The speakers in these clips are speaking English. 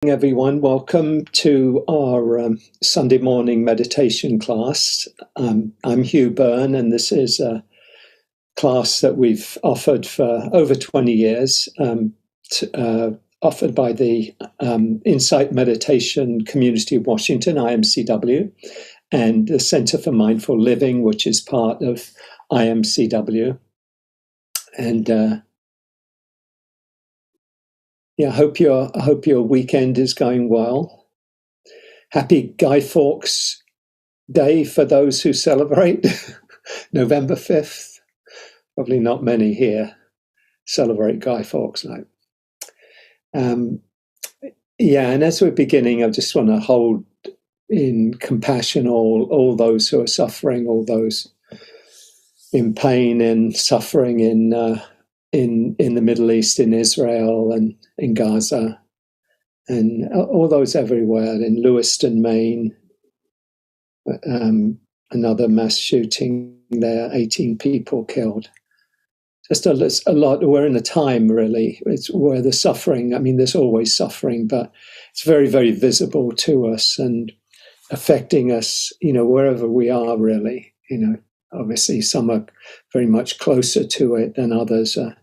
Everyone. Welcome to our Sunday morning meditation class. I'm Hugh Byrne, and this is a class that we've offered for over 20 years, offered by the Insight Meditation Community of Washington, IMCW, and the Center for Mindful Living, which is part of IMCW. And I hope your weekend is going well. Happy Guy Fawkes Day for those who celebrate. November 5th. Probably not many here celebrate Guy Fawkes Night. And as we're beginning, I just want to hold in compassion all those who are suffering, all those in pain and suffering in the Middle East, in Israel and in Gaza, and all those everywhere, in Lewiston, Maine, another mass shooting there, 18 people killed. Just a lot. We're in a time, really, where the suffering, there's always suffering, but it's very, very visible to us and affecting us, wherever we are, really. Obviously some are very much closer to it than others are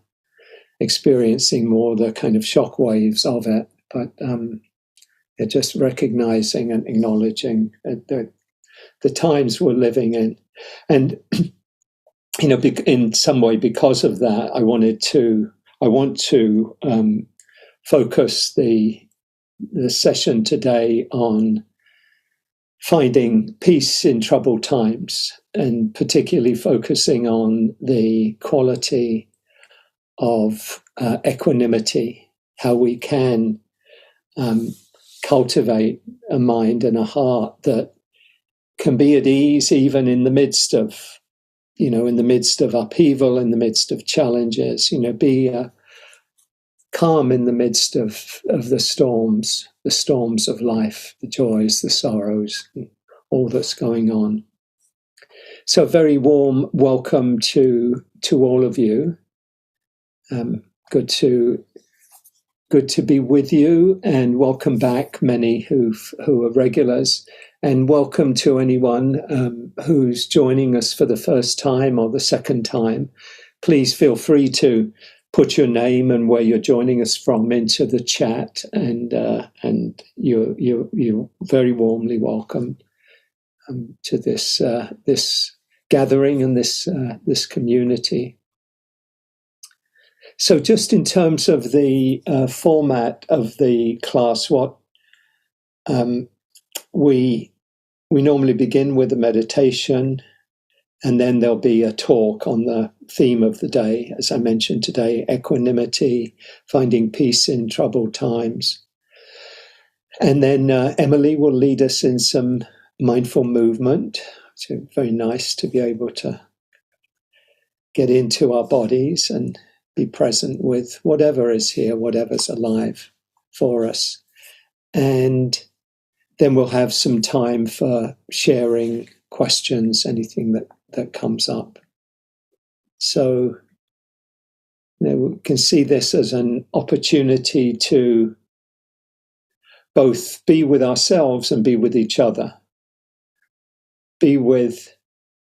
experiencing more the kind of shock waves of it, but just recognizing and acknowledging the times we're living in. And in some way, because of that, I want to focus the session today on finding peace in troubled times, and particularly focusing on the quality of equanimity, how we can cultivate a mind and a heart that can be at ease even in the midst of upheaval, in the midst of challenges, be calm in the midst of the storms of life, the joys, the sorrows, all that's going on. So a very warm welcome to all of you. Good to be with you, and welcome back, many who are regulars, and welcome to anyone who's joining us for the first time or the second time. Please feel free to put your name and where you're joining us from into the chat, and you're very warmly welcome to this gathering and this community. So just in terms of the format of the class, what we normally begin with a meditation, and then there'll be a talk on the theme of the day. As I mentioned today, equanimity, finding peace in troubled times. And then Emily will lead us in some mindful movement. It's very nice to be able to get into our bodies and be present with whatever is here, whatever's alive for us. And then we'll have some time for sharing questions, anything that comes up. So we can see this as an opportunity to both be with ourselves and be with each other. Be with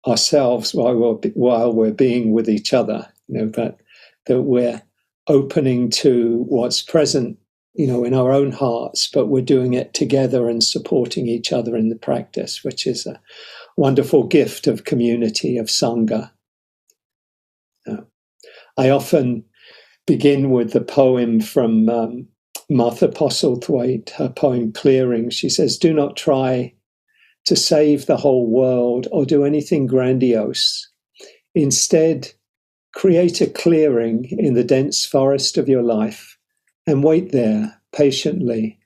ourselves while we're being with each other, that we're opening to what's present, in our own hearts, but we're doing it together and supporting each other in the practice, which is a wonderful gift of community, of Sangha. I often begin with the poem from Martha Postlethwaite, her poem Clearing. She says, "Do not try to save the whole world or do anything grandiose. Instead, create a clearing in the dense forest of your life and wait there patiently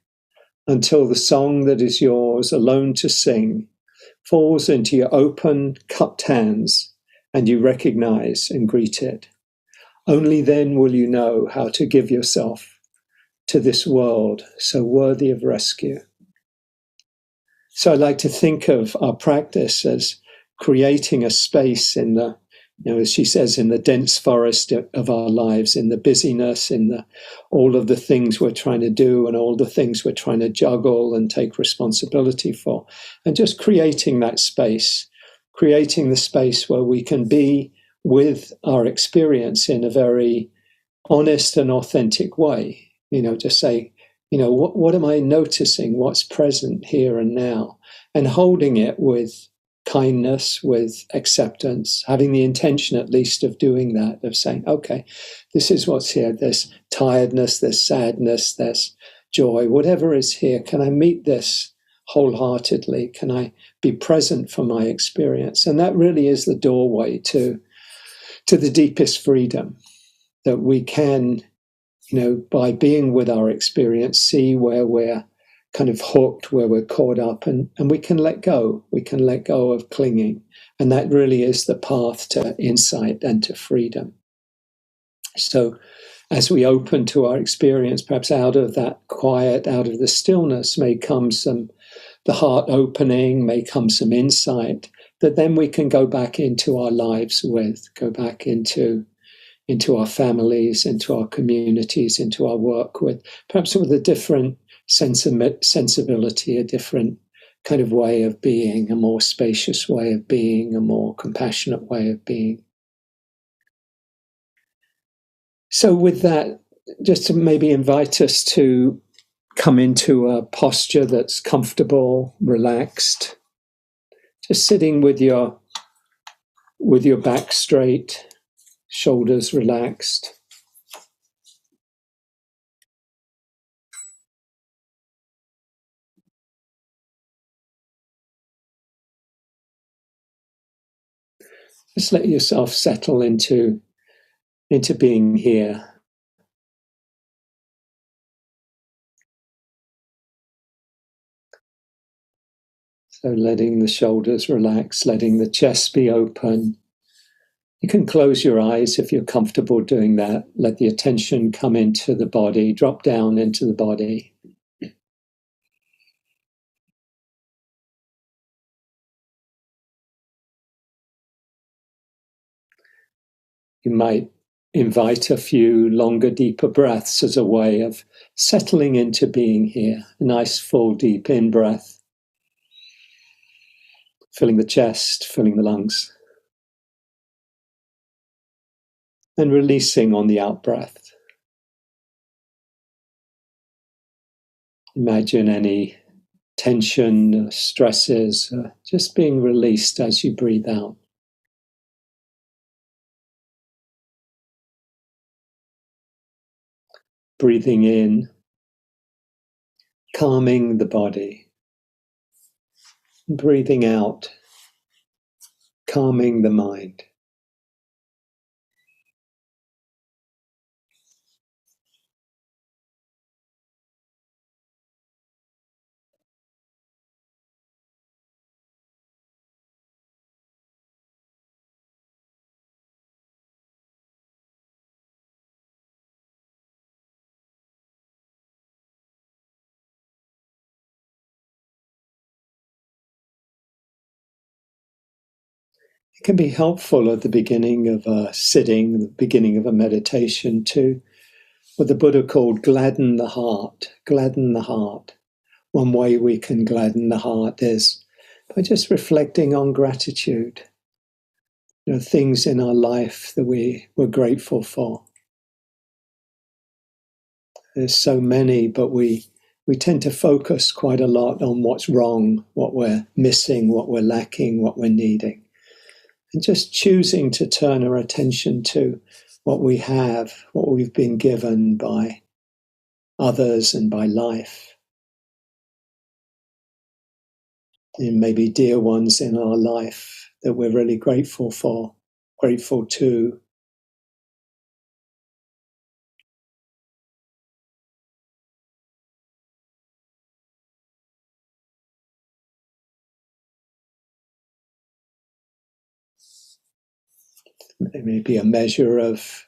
until the song that is yours alone to sing falls into your open, cupped hands and you recognize and greet it. Only then will you know how to give yourself to this world so worthy of rescue." So I like to think of our practice as creating a space in the As she says, in the dense forest of our lives, in the busyness, in all of the things we're trying to do and all the things we're trying to juggle and take responsibility for, and just creating that space, creating the space where we can be with our experience in a very honest and authentic way. Just say, what am I noticing? What's present here and now? And holding it with kindness, with acceptance, having the intention at least of doing that, of saying, okay, this is what's here. There's tiredness, there's sadness, there's joy, whatever is here. Can I meet this wholeheartedly? Can I be present for my experience? And that really is the doorway to the deepest freedom, that we can, by being with our experience, see where we're kind of hooked, where we're caught up, and we can let go. We can let go of clinging. And that really is the path to insight and to freedom. So as we open to our experience, perhaps out of that quiet, out of the stillness may come the heart opening, may come some insight that then we can go back into our lives with, go back into our families, into our communities, into our work with, perhaps with a different sensibility, a different kind of way of being, a more spacious way of being, a more compassionate way of being. So with that, just to maybe invite us to come into a posture that's comfortable, relaxed, just sitting with your back straight, shoulders relaxed. Just let yourself settle into being here. So letting the shoulders relax, letting the chest be open. You can close your eyes if you're comfortable doing that. Let the attention come into the body, drop down into the body. You might invite a few longer, deeper breaths as a way of settling into being here. A nice, full, deep in-breath, filling the chest, filling the lungs. And releasing on the out-breath. Imagine any tension, stresses, just being released as you breathe out. Breathing in, calming the body. Breathing out, calming the mind. It can be helpful at the beginning of a sitting, the beginning of a meditation, to what the Buddha called gladden the heart. Gladden the heart. One way we can gladden the heart is by just reflecting on gratitude. Things in our life that we're grateful for. There's so many, but we tend to focus quite a lot on what's wrong, what we're missing, what we're lacking, what we're needing. And just choosing to turn our attention to what we have, what we've been given by others and by life. And maybe dear ones in our life that we're really grateful for, grateful to. There may be a measure of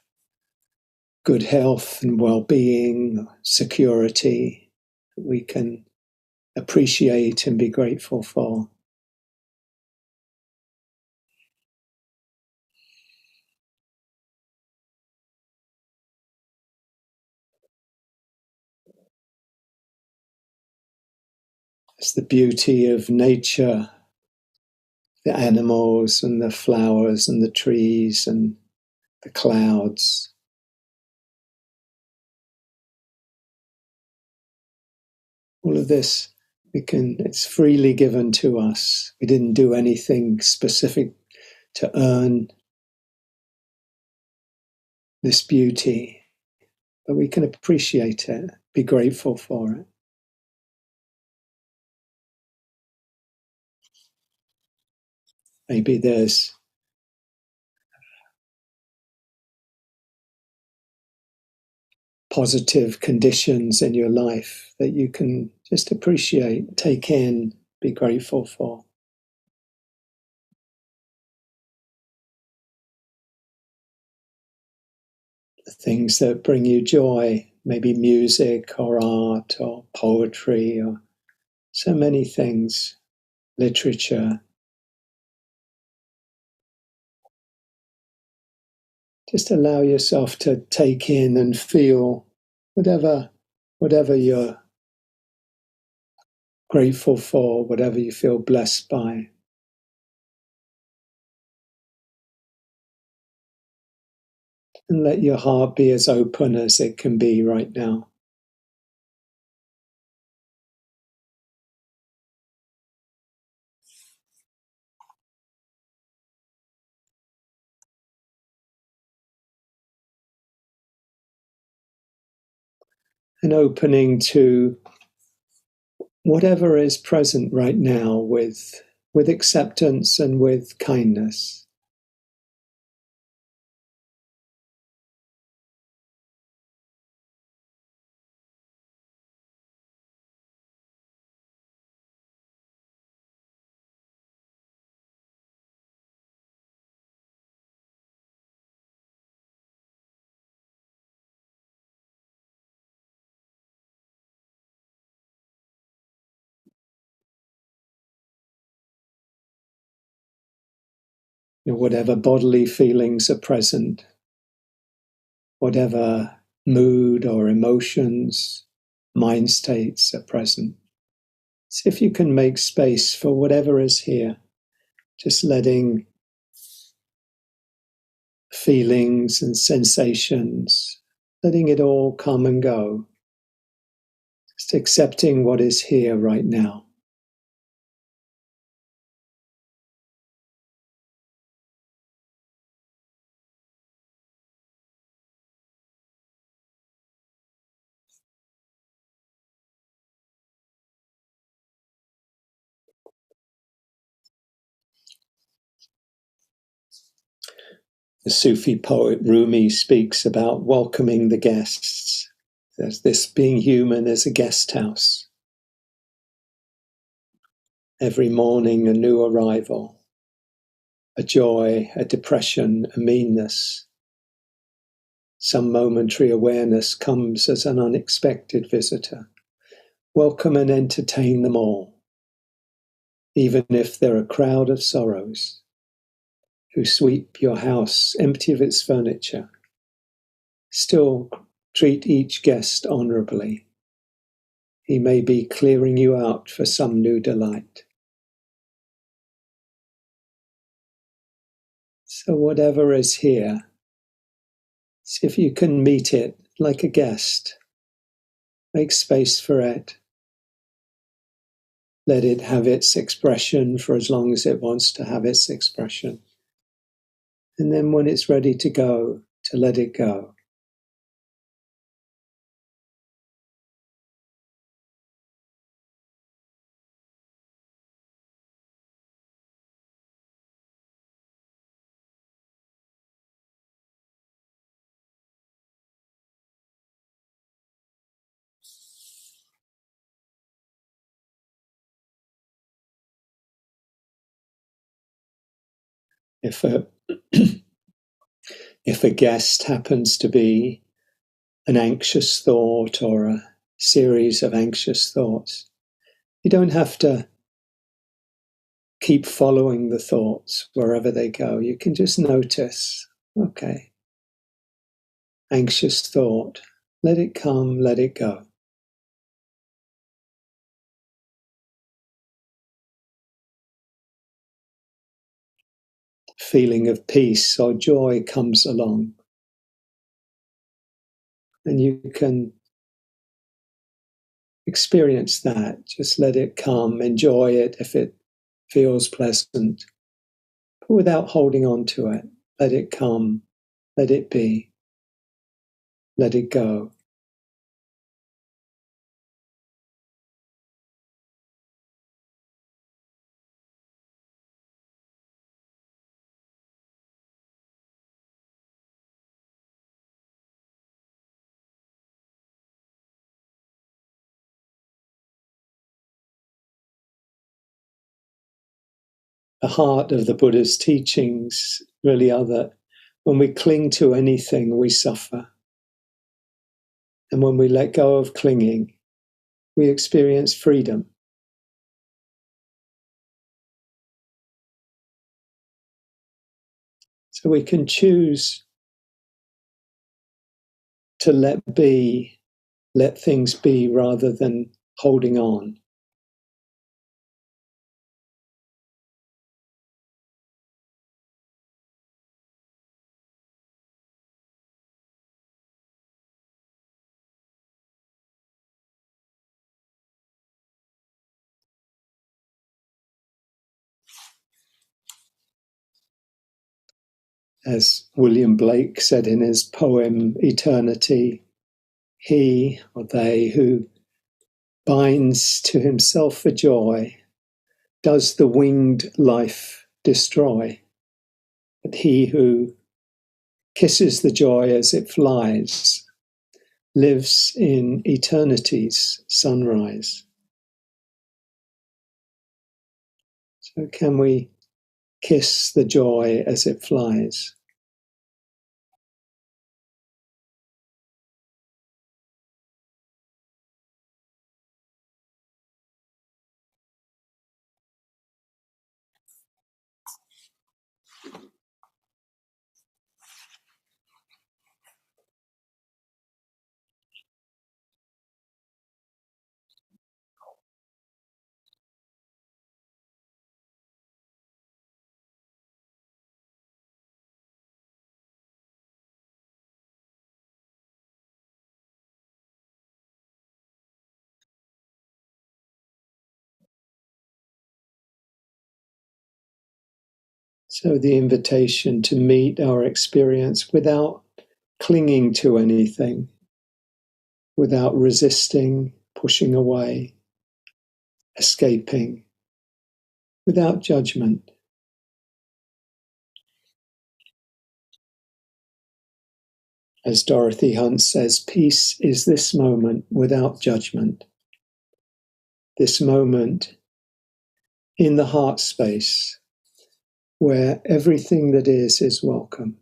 good health and well-being, security that we can appreciate and be grateful for. It's the beauty of nature, the animals and the flowers and the trees and the clouds. All of this, it's freely given to us. We didn't do anything specific to earn this beauty, but we can appreciate it, be grateful for it. Maybe there's positive conditions in your life that you can just appreciate, take in, be grateful for. The things that bring you joy, maybe music or art or poetry or so many things, literature. Just allow yourself to take in and feel whatever you're grateful for, whatever you feel blessed by. And let your heart be as open as it can be right now. And opening to whatever is present right now with acceptance and with kindness. Whatever bodily feelings are present, whatever mood or emotions, mind states are present. See if you can make space for whatever is here, just letting feelings and sensations, letting it all come and go, just accepting what is here right now. The Sufi poet Rumi speaks about welcoming the guests. There's this being human as a guest house. Every morning, a new arrival, a joy, a depression, a meanness. Some momentary awareness comes as an unexpected visitor. Welcome and entertain them all, even if they're a crowd of sorrows who sweep your house empty of its furniture. Still treat each guest honorably. He may be clearing you out for some new delight. So whatever is here, see if you can meet it like a guest. Make space for it. Let it have its expression for as long as it wants to have its expression. And then when it's ready to go, to let it go. If a, if a guest happens to be an anxious thought or a series of anxious thoughts, you don't have to keep following the thoughts wherever they go. You can just notice, okay, anxious thought, let it come, let it go. feeling of peace or joy comes along. And you can experience that. Just let it come, enjoy it if it feels pleasant, but without holding on to it. Let it come, let it be, let it go. The heart of the Buddha's teachings really are that when we cling to anything, we suffer. And when we let go of clinging, we experience freedom. So we can choose to let things be rather than holding on. As William Blake said in his poem Eternity, he or they who binds to himself for joy does the winged life destroy. But he who kisses the joy as it flies lives in eternity's sunrise. So can we kiss the joy as it flies? So the invitation to meet our experience without clinging to anything, without resisting, pushing away, escaping, without judgment. As Dorothy Hunt says, peace is this moment without judgment. This moment in the heart space where everything that is welcome.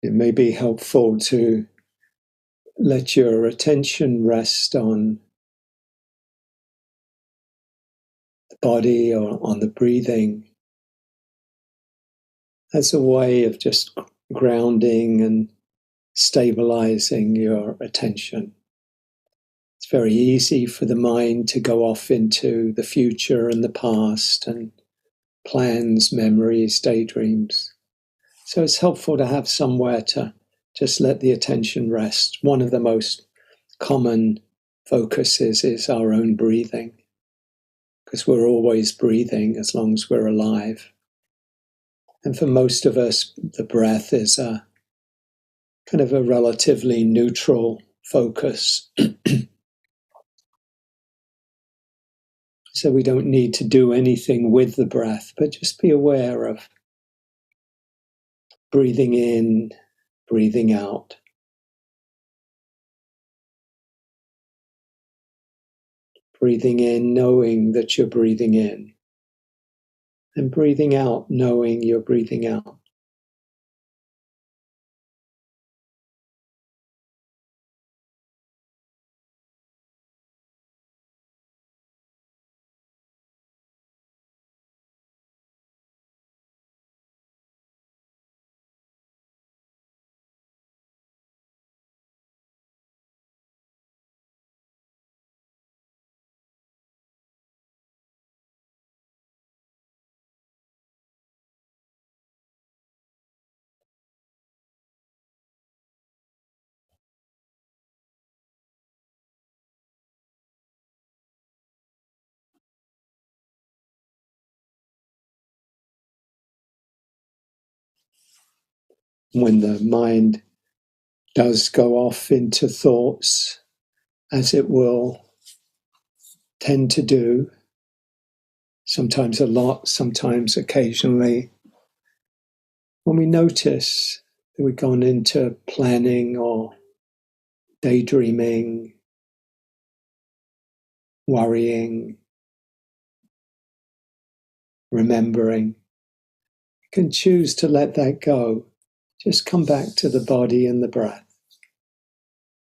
It may be helpful to let your attention rest on the body or on the breathing as a way of just grounding and stabilizing your attention. It's very easy for the mind to go off into the future and the past and plans, memories, daydreams. So it's helpful to have somewhere to just let the attention rest. One of the most common focuses is our own breathing, because we're always breathing as long as we're alive. And for most of us, the breath is a kind of a relatively neutral focus. So we don't need to do anything with the breath, but just be aware of breathing in, breathing out. Breathing in, knowing that you're breathing in. And breathing out, knowing you're breathing out. When the mind does go off into thoughts, as it will tend to do, sometimes a lot, sometimes occasionally, when we notice that we've gone into planning or daydreaming, worrying, remembering, you can choose to let that go. Just come back to the body and the breath.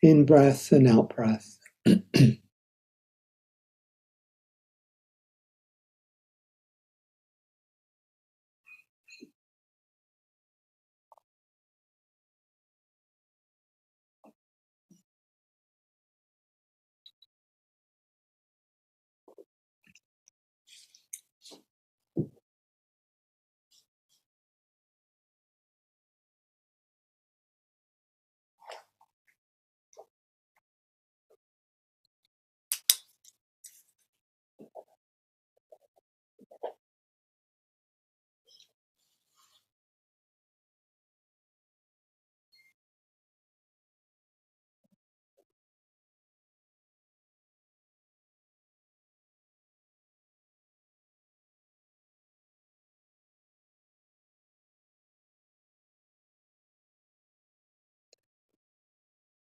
In breath and out breath.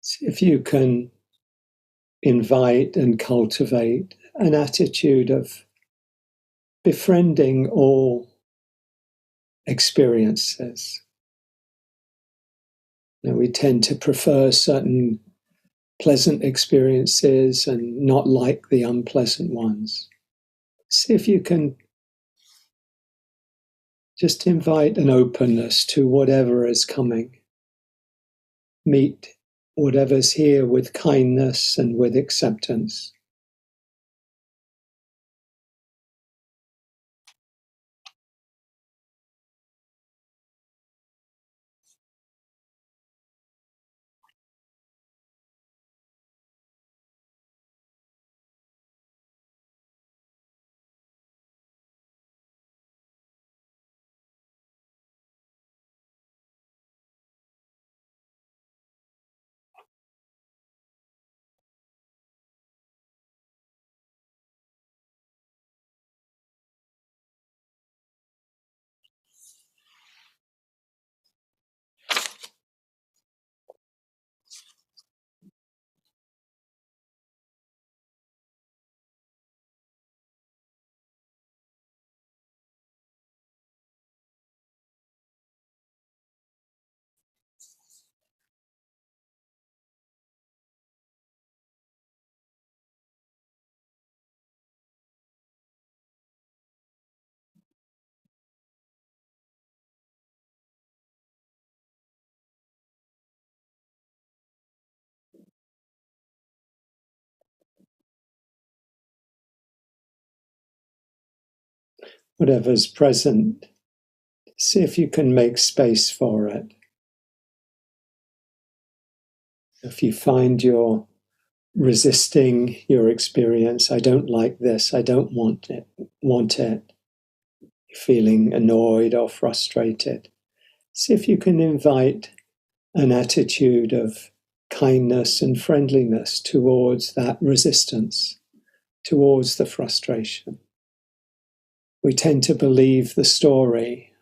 See if you can invite and cultivate an attitude of befriending all experiences. We tend to prefer certain pleasant experiences and not like the unpleasant ones. See if you can just invite an openness to whatever is coming. Meet whatever's here with kindness and with acceptance. Whatever's present, see if you can make space for it. If you find you're resisting your experience, I don't like this, I don't want it, you're feeling annoyed or frustrated, see if you can invite an attitude of kindness and friendliness towards that resistance, towards the frustration. We tend to believe the story,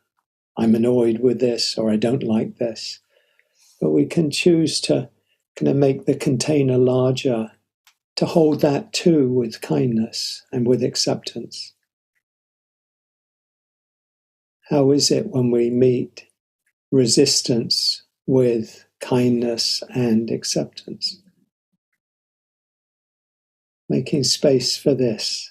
I'm annoyed with this or I don't like this, but we can choose to kind of make the container larger to hold that too with kindness and with acceptance. How is it when we meet resistance with kindness and acceptance? Making space for this.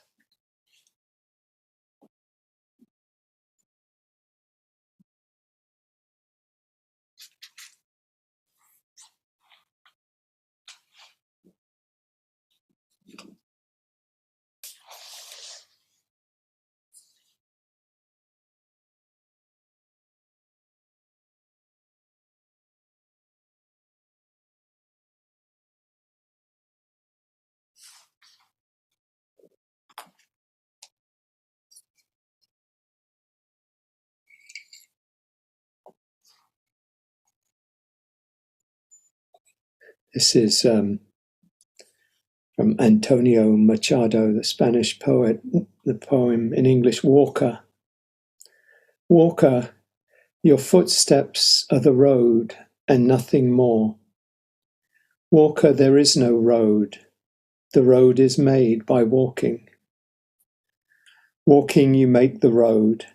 This is from Antonio Machado, the Spanish poet, the poem in English, Walker. Walker, your footsteps are the road and nothing more. Walker, there is no road. The road is made by walking. Walking, you make the road,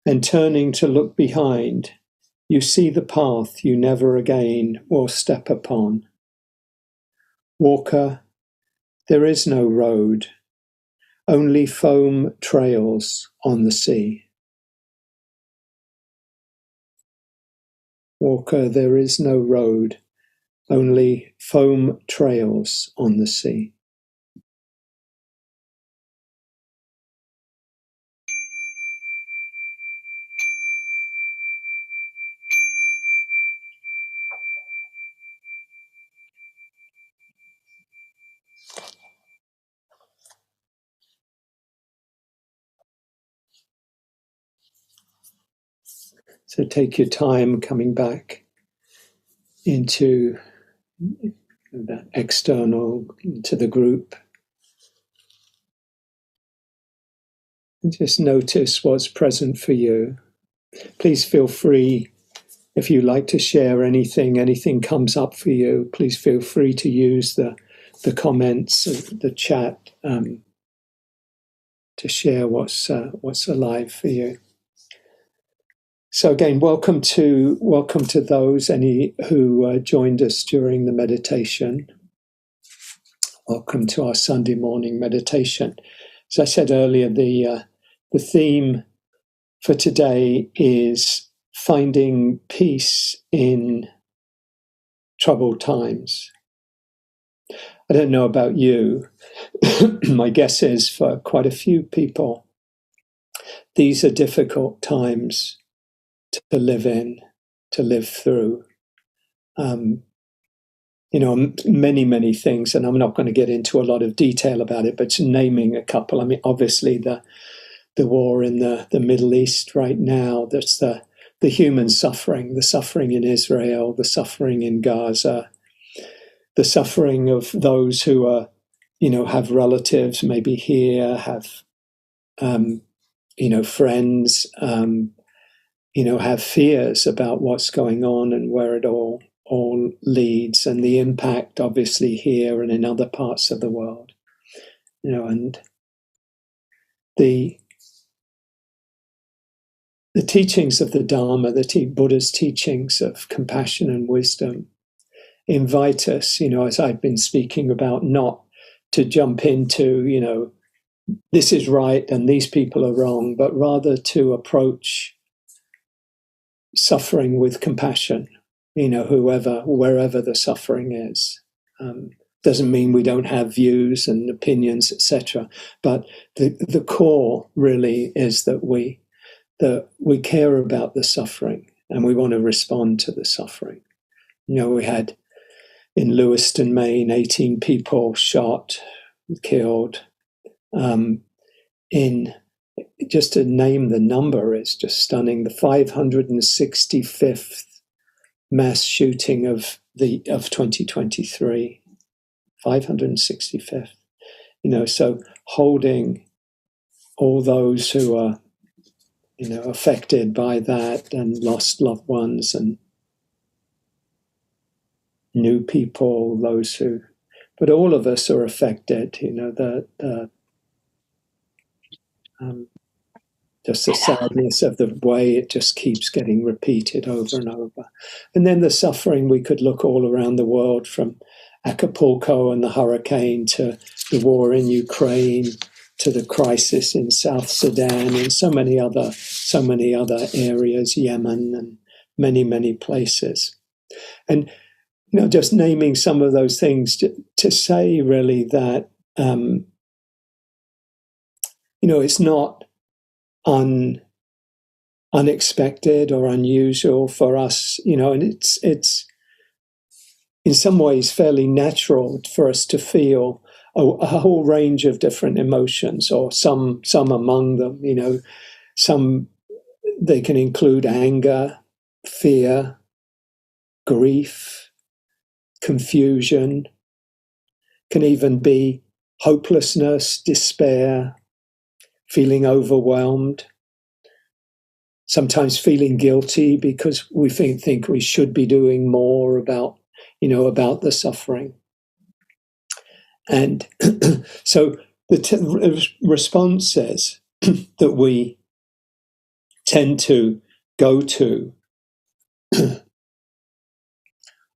and turning to look behind, you see the path you never again will step upon. Walker, there is no road, only foam trails on the sea. Walker, there is no road, only foam trails on the sea. So take your time coming back into the external, to the group. And just notice what's present for you. Please feel free, if you like to share anything comes up for you, please feel free to use the comments, the chat, to share what's alive for you. So again, welcome to those who joined us during the meditation. Welcome to our Sunday morning meditation. As I said earlier, the theme for today is finding peace in troubled times. I don't know about you. My guess is for quite a few people, these are difficult times to live in, to live through. Many things, and I'm not going to get into a lot of detail about it, but naming a couple. I mean, obviously the war in the Middle East right now, that's the human suffering, the suffering in Israel, the suffering in Gaza, the suffering of those who are, have relatives maybe here, have, friends, have fears about what's going on and where it all leads, and the impact obviously here and in other parts of the world, and the teachings of the Dharma, Buddha's teachings of compassion and wisdom invite us, as I've been speaking about, not to jump into, this is right and these people are wrong, but rather to approach suffering with compassion, wherever the suffering is. Doesn't mean we don't have views and opinions, etc. But the core really is that we care about the suffering and we want to respond to the suffering. We had in Lewiston, Maine, 18 people shot, killed. In just to name the number is just stunning. The 565th mass shooting of 2023, 565th. So holding all those who are, affected by that and lost loved ones and new people, those who, but all of us are affected. Just the sadness of the way it just keeps getting repeated over and over. And then the suffering, we could look all around the world, from Acapulco and the hurricane to the war in Ukraine to the crisis in South Sudan and so many other areas, Yemen and many, many places. And, just naming some of those things to say really that, it's not unexpected or unusual for us, and it's in some ways fairly natural for us to feel a whole range of different emotions, or some among them. Some, they can include anger, fear, grief, confusion, can even be hopelessness, despair, feeling overwhelmed, sometimes feeling guilty because we think we should be doing more about the suffering. And so the response says that we tend to go to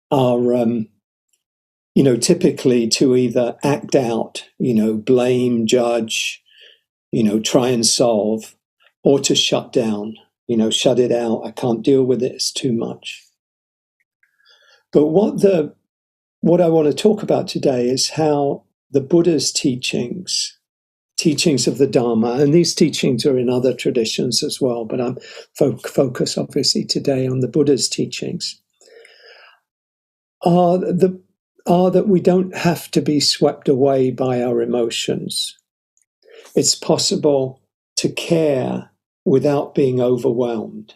are, typically to either act out, blame, judge, try and solve, or to shut down, shut it out. I can't deal with it, it's too much. But what I want to talk about today is how the Buddha's teachings of the Dharma, and these teachings are in other traditions as well, but I'm focus obviously today on the Buddha's teachings, are that we don't have to be swept away by our emotions. It's possible to care without being overwhelmed.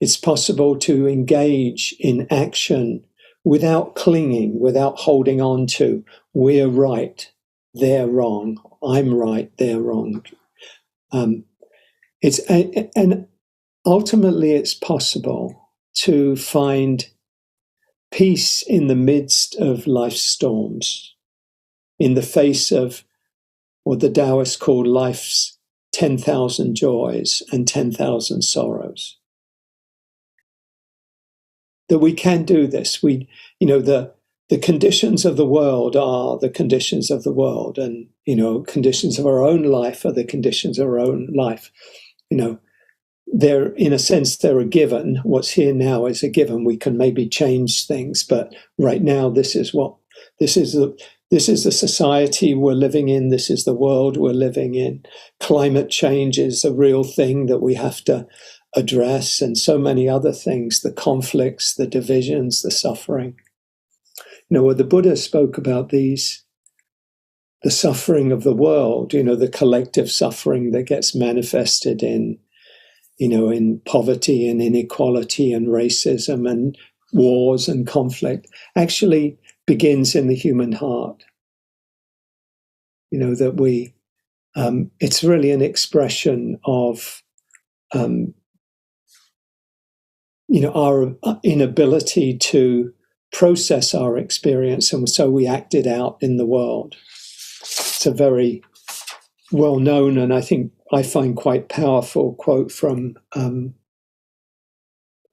It's possible to engage in action without clinging, without holding on to, we're right, they're wrong, I'm right, they're wrong. And ultimately it's possible to find peace in the midst of life's storms, in the face of what the Taoists call life's 10,000 joys and 10,000 sorrows. That we can do this. The conditions of the world are the conditions of the world, and conditions of our own life are the conditions of our own life. They're, in a sense, they're a given. What's here now is a given. We can maybe change things, but right now this is the society we're living in. This is the world we're living in. Climate change is a real thing that we have to address, and so many other things, the conflicts, the divisions, the suffering. The Buddha spoke about these, the suffering of the world, the collective suffering that gets manifested in poverty and inequality and racism and wars and conflict, actually begins in the human heart. That we, it's really an expression of, our inability to process our experience, and so we act it out in the world. It's a very well-known, and I find quite powerful quote from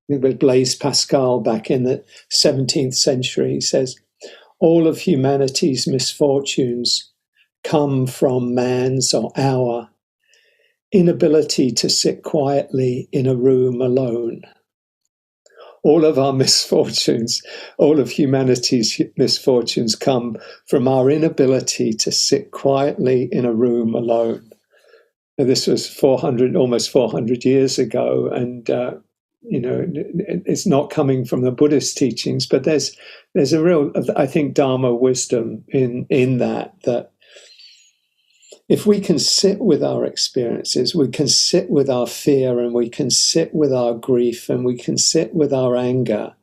Blaise Pascal back in the 17th century. He says, "All of humanity's misfortunes come from man's or our inability to sit quietly in a room alone." All of our misfortunes, all of humanity's misfortunes come from our inability to sit quietly in a room alone. And this was almost 400 years ago, and it's not coming from the Buddhist teachings, but there's a real, I think, Dharma wisdom in that if we can sit with our experiences, we can sit with our fear, and we can sit with our grief, and we can sit with our anger,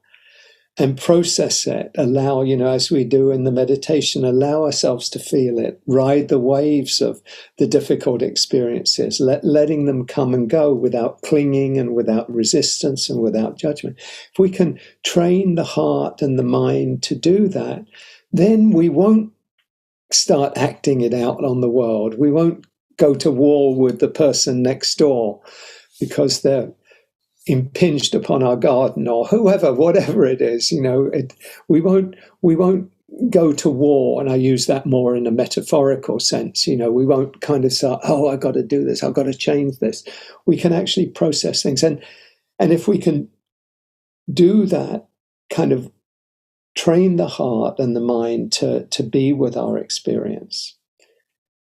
and process it, allow, as we do in the meditation, allow ourselves to feel it, ride the waves of the difficult experiences, letting them come and go without clinging and without resistance and without judgment. If we can train the heart and the mind to do that, then we won't start acting it out on the world. We won't go to war with the person next door because they're impinged upon our garden or whoever, whatever it is. We won't go to war, and I use that more in a metaphorical sense. We won't kind of say, oh, I got to do this, I've got to change this. We can actually process things, and if we can do that, kind of train the heart and the mind to be with our experience,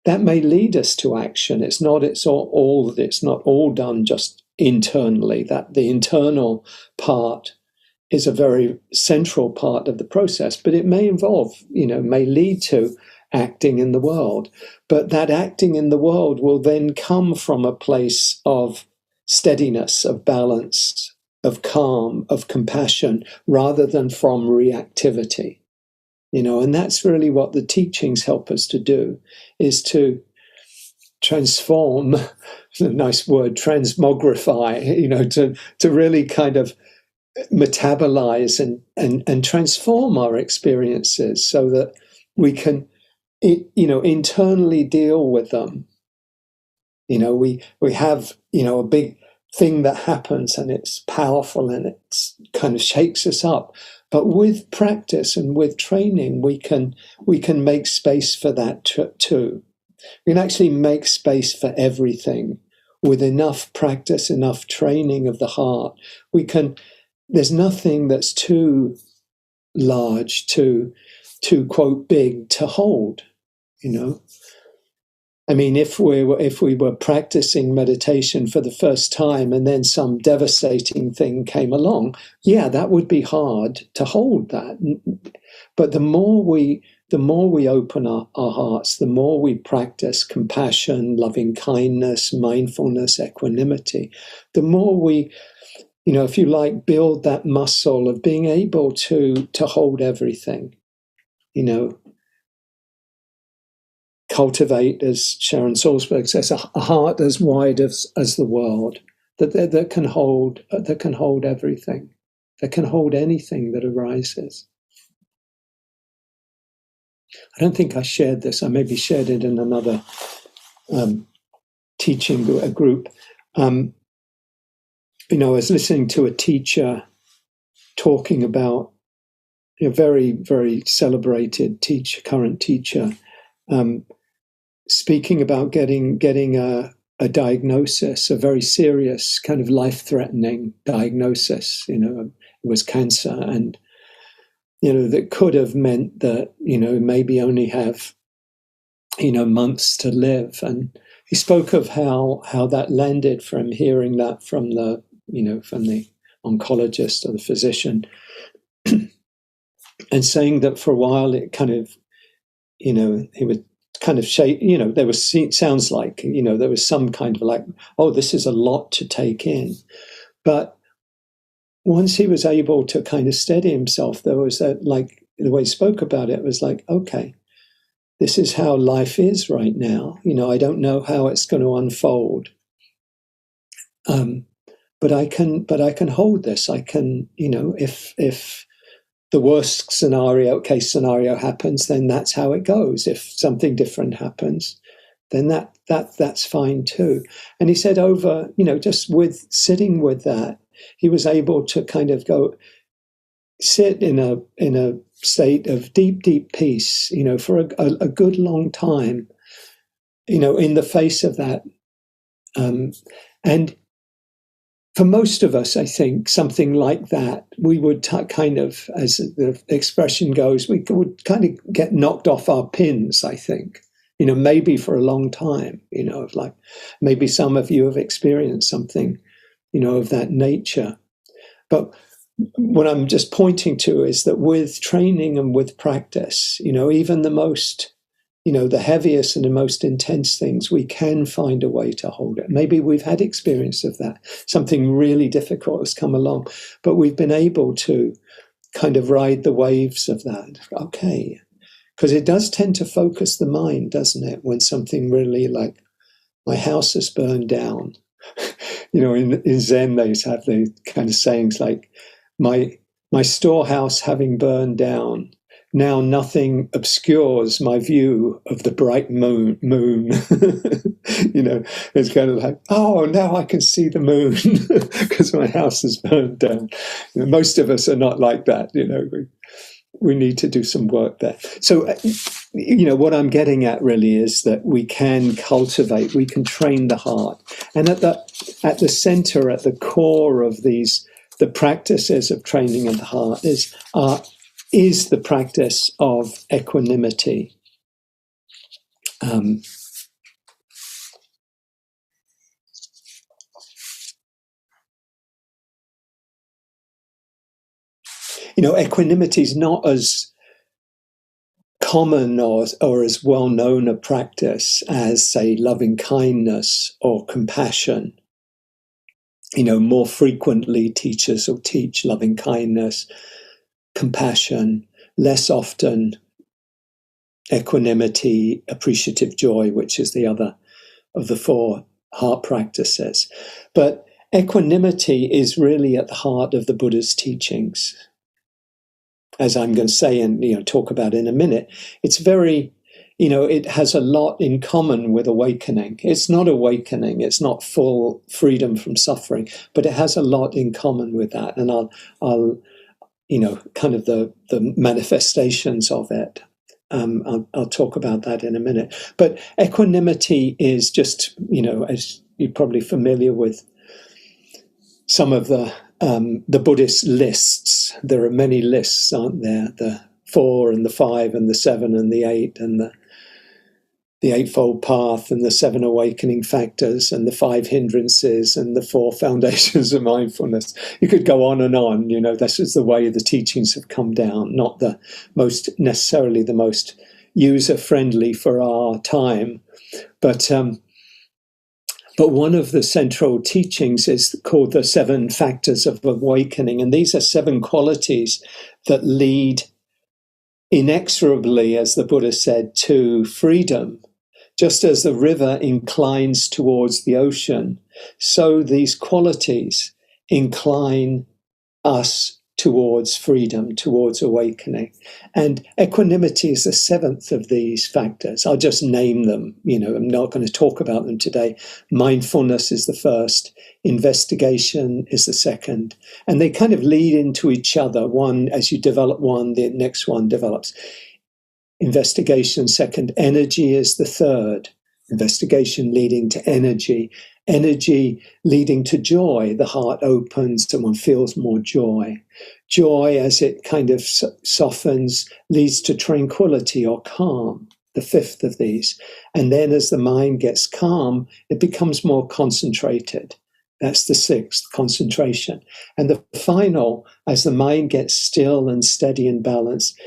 that may lead us to action. It's not all done just internally. That the internal part is a very central part of the process, but it may involve, may lead to acting in the world. But that acting in the world will then come from a place of steadiness, of balance, of calm, of compassion, rather than from reactivity. And that's really what the teachings help us to do, is to transform, a nice word, transmogrify, to really kind of metabolize and transform our experiences so that we can, internally deal with them. We have, a big thing that happens and it's powerful and it's kind of shakes us up. But with practice and with training, we can make space for that too. We can actually make space for everything with enough practice, enough training of the heart. There's nothing that's too large, too quote big to hold. I mean, if we were practicing meditation for the first time and then some devastating thing came along, yeah, that would be hard to hold that. But the more we open our hearts, the more we practice compassion, loving kindness, mindfulness, equanimity, the more we, if you like, build that muscle of being able to hold everything, cultivate, as Sharon Salzberg says, a heart as wide as the world, that can hold everything, that can hold anything that arises. I don't think I shared this. I maybe shared it in another teaching group. I was listening to a teacher talking about a very, very celebrated current teacher, speaking about getting a diagnosis, a very serious kind of life-threatening diagnosis. It was cancer, and that could have meant that maybe only have months to live. And he spoke of how that landed from hearing that from the oncologist or the physician, and saying that for a while it kind of he would kind of shake, there was, sounds like, there was some kind of like, oh, this is a lot to take in. But once he was able to kind of steady himself, there was that, like, the way he spoke about it was like, okay, this is how life is right now. I don't know how it's going to unfold. But I can hold this. I can, if the worst case scenario happens, then that's how it goes. If something different happens, then that's fine too. And he said over, just with sitting with that, he was able to kind of sit in a state of deep, deep peace, for a good long time, in the face of that. And for most of us, I think something like that, we would kind of, as the expression goes, we would kind of get knocked off our pins, I think, maybe for a long time, of like, maybe some of you have experienced something, of that nature. But what I'm just pointing to is that with training and with practice, even the most, the heaviest and the most intense things, we can find a way to hold it. Maybe we've had experience of that. Something really difficult has come along, but we've been able to kind of ride the waves of that. Okay. Because it does tend to focus the mind, doesn't it? When something really like, my house has burned down. In Zen, they have the kind of sayings like, my storehouse having burned down, now nothing obscures my view of the bright moon. It's kind of like, oh, now I can see the moon because my house has burned down. Most of us are not like that. We need to do some work there. So, what I'm getting at really is that we can cultivate, we can train the heart. And at the center, at the core of the practices of training of the heart is the practice of equanimity. Equanimity is not as common or as well known a practice as, say, loving kindness or compassion. More frequently teachers will teach loving kindness, compassion, less often equanimity, appreciative joy, which is the other of the 4 heart practices. But equanimity is really at the heart of the Buddha's teachings. As I'm going to say and talk about in a minute, it's very, it has a lot in common with awakening. It's not awakening, it's not full freedom from suffering, but it has a lot in common with that. And I'll kind of the manifestations of it. I'll talk about that in a minute. But equanimity is just, as you're probably familiar with some of the Buddhist lists. There are many lists, aren't there? The 4 and the 5 and the 7 and the 8 and the Eightfold Path and the 7 awakening factors and the 5 hindrances and the 4 foundations of mindfulness. You could go on and on. This is the way the teachings have come down, not necessarily the most user-friendly for our time. But one of the central teachings is called the 7 factors of awakening. And these are 7 qualities that lead inexorably, as the Buddha said, to freedom. Just as the river inclines towards the ocean, so these qualities incline us towards freedom, towards awakening. And equanimity is the 7th of these factors. I'll just name them. I'm not going to talk about them today. Mindfulness is the first. Investigation is the second. And they kind of lead into each other. One, as you develop one, the next one develops. Investigation second. Energy is the third. Investigation leading to energy. Energy leading to joy. The heart opens and one feels more joy. Joy, as it kind of softens, leads to tranquility or calm, the 5th of these. And then as the mind gets calm, it becomes more concentrated. That's the 6th, concentration. And the final, as the mind gets still and steady and balanced,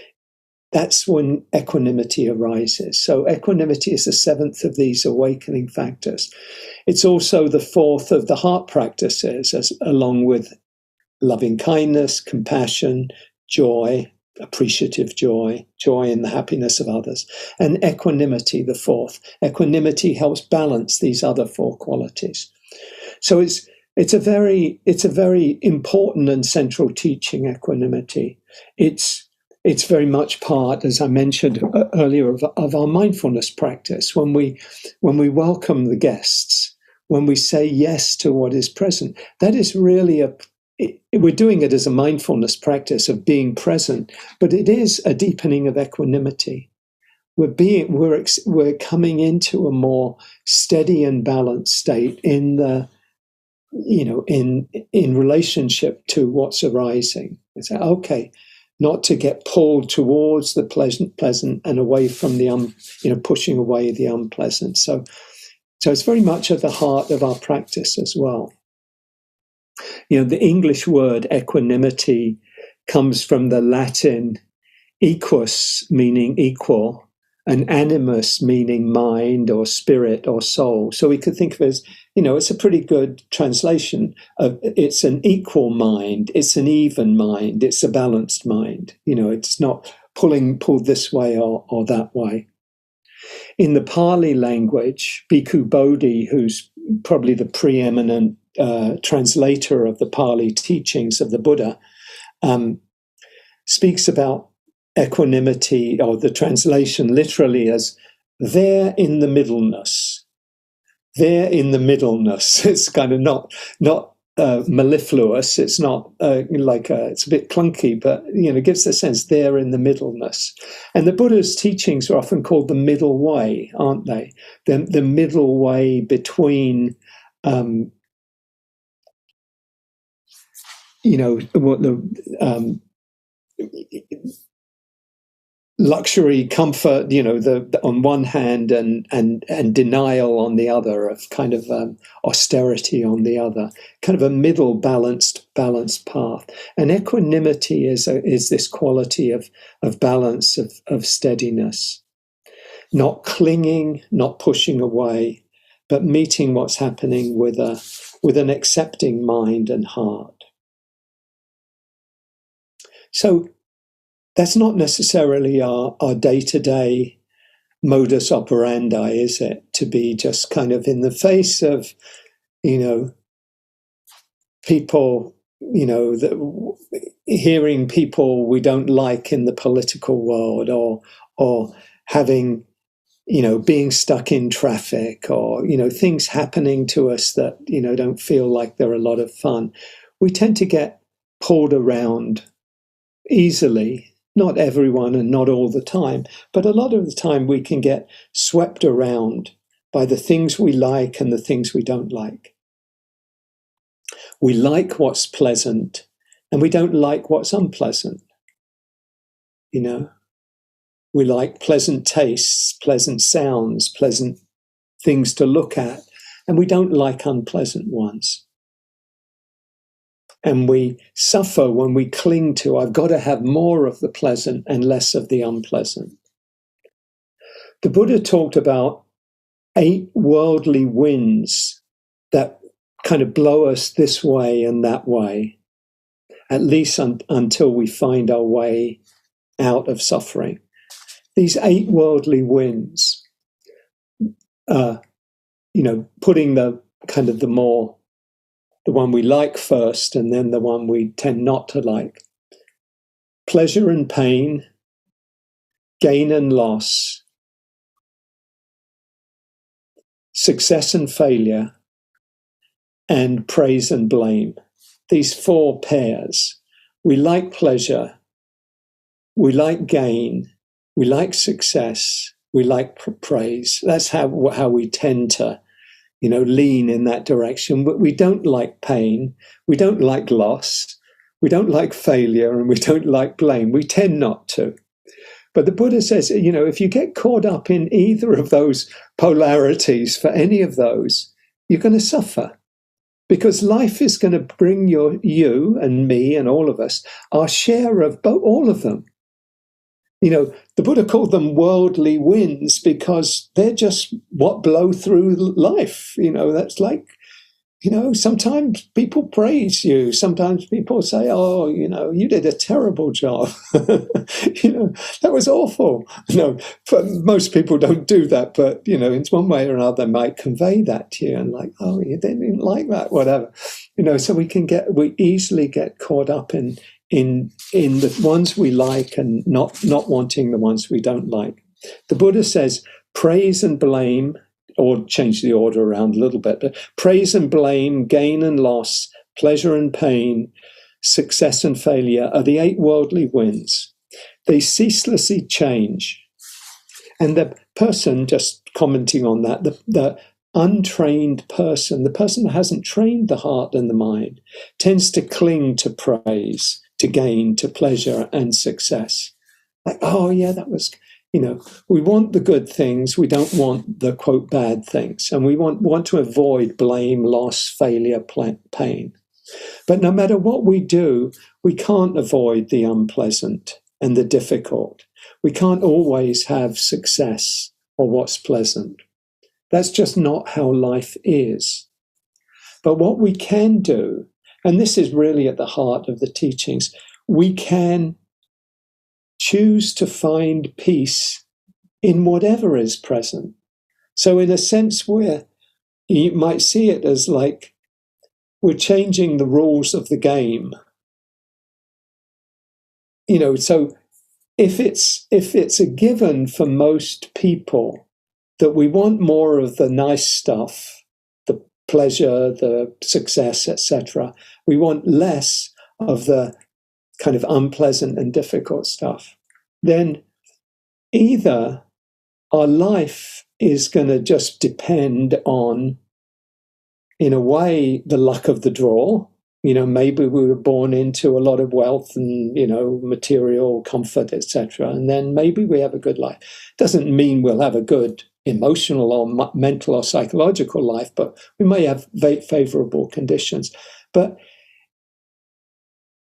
that's when equanimity arises. So equanimity is the 7th of these awakening factors. It's also the 4th of the heart practices, along with loving kindness, compassion, joy, appreciative joy, joy in the happiness of others, and equanimity, the 4th. Equanimity helps balance these other 4 qualities. So it's a very important and central teaching, equanimity. It's very much part, as I mentioned earlier, of our mindfulness practice. When we welcome the guests, when we say yes to what is present, that is really we're doing it as a mindfulness practice of being present, but it is a deepening of equanimity. We're coming into a more steady and balanced state in the in relationship to what's arising. It's like, okay, not to get pulled towards the pleasant and away from the pushing away the unpleasant. So it's very much at the heart of our practice as well. The English word equanimity comes from the Latin equus, meaning equal, an animus meaning mind or spirit or soul. So we could think of it as, it's a pretty good translation of it's an equal mind, it's an even mind, it's a balanced mind. It's not pulled this way or that way. In the Pali language, Bhikkhu Bodhi, who's probably the preeminent translator of the Pali teachings of the Buddha, speaks about equanimity, or the translation literally as there in the middleness. There in the middleness. It's kind of not mellifluous. It's not it's a bit clunky, but it gives the sense there in the middleness. And the Buddha's teachings are often called the middle way, aren't they? The middle way between what the luxury, comfort, the on one hand, and denial on the other, of kind of austerity on the other, kind of a middle balanced path. And equanimity is this quality of balance, of steadiness, not clinging, not pushing away, but meeting what's happening with an accepting mind and heart. So that's not necessarily our day-to-day modus operandi, is it? To be just kind of in the face of, people, hearing people we don't like in the political world, or having, being stuck in traffic, or, things happening to us that, don't feel like they're a lot of fun. We tend to get pulled around easily. Not everyone and not all the time, but a lot of the time we can get swept around by the things we like and the things we don't like. We like what's pleasant and we don't like what's unpleasant. We like pleasant tastes, pleasant sounds, pleasant things to look at, and we don't like unpleasant ones. And we suffer when we cling to, I've got to have more of the pleasant and less of the unpleasant. The Buddha talked about 8 worldly winds that kind of blow us this way and that way, at least until we find our way out of suffering. These 8 worldly winds, putting the kind of the one we like first, and then the one we tend not to like. Pleasure and pain, gain and loss, success and failure, and praise and blame. These 4 pairs. We like pleasure, we like gain, we like success, we like praise. That's how we tend to lean in that direction. But we don't like pain, we don't like loss, we don't like failure, and we don't like blame. We tend not to. But the Buddha says, if you get caught up in either of those polarities, for any of those, you're going to suffer. Because life is going to bring you and me and all of us our share of all of them. The Buddha called them worldly winds because they're just what blow through life. That's like, sometimes people praise you. Sometimes people say, oh, you did a terrible job. That was awful. No, but most people don't do that. But, in one way or another, they might convey that to you and like, oh, you didn't like that, whatever. So we easily get caught up in the ones we like and not wanting the ones we don't like. The Buddha says praise and blame, or change the order around a little bit, but praise and blame, gain and loss, pleasure and pain, success and failure are the 8 worldly winds. They ceaselessly change. And the person, just commenting on that, the untrained person, the person that hasn't trained the heart and the mind, tends to cling to praise, to gain, to pleasure and success. Like, oh yeah, that was, we want the good things, we don't want the, quote, bad things. And we want to avoid blame, loss, failure, pain. But no matter what we do, we can't avoid the unpleasant and the difficult. We can't always have success or what's pleasant. That's just not how life is. But what we can do, and this is really at the heart of the teachings, we can choose to find peace in whatever is present. So in a sense, you might see it as like we're changing the rules of the game. So if it's a given for most people that we want more of the nice stuff, the pleasure, the success, etc., we want less of the kind of unpleasant and difficult stuff, then either our life is going to just depend on, in a way, the luck of the draw. Maybe we were born into a lot of wealth and, material comfort, etc. And then maybe we have a good life. Doesn't mean we'll have a good emotional or mental or psychological life, but we may have favorable conditions. But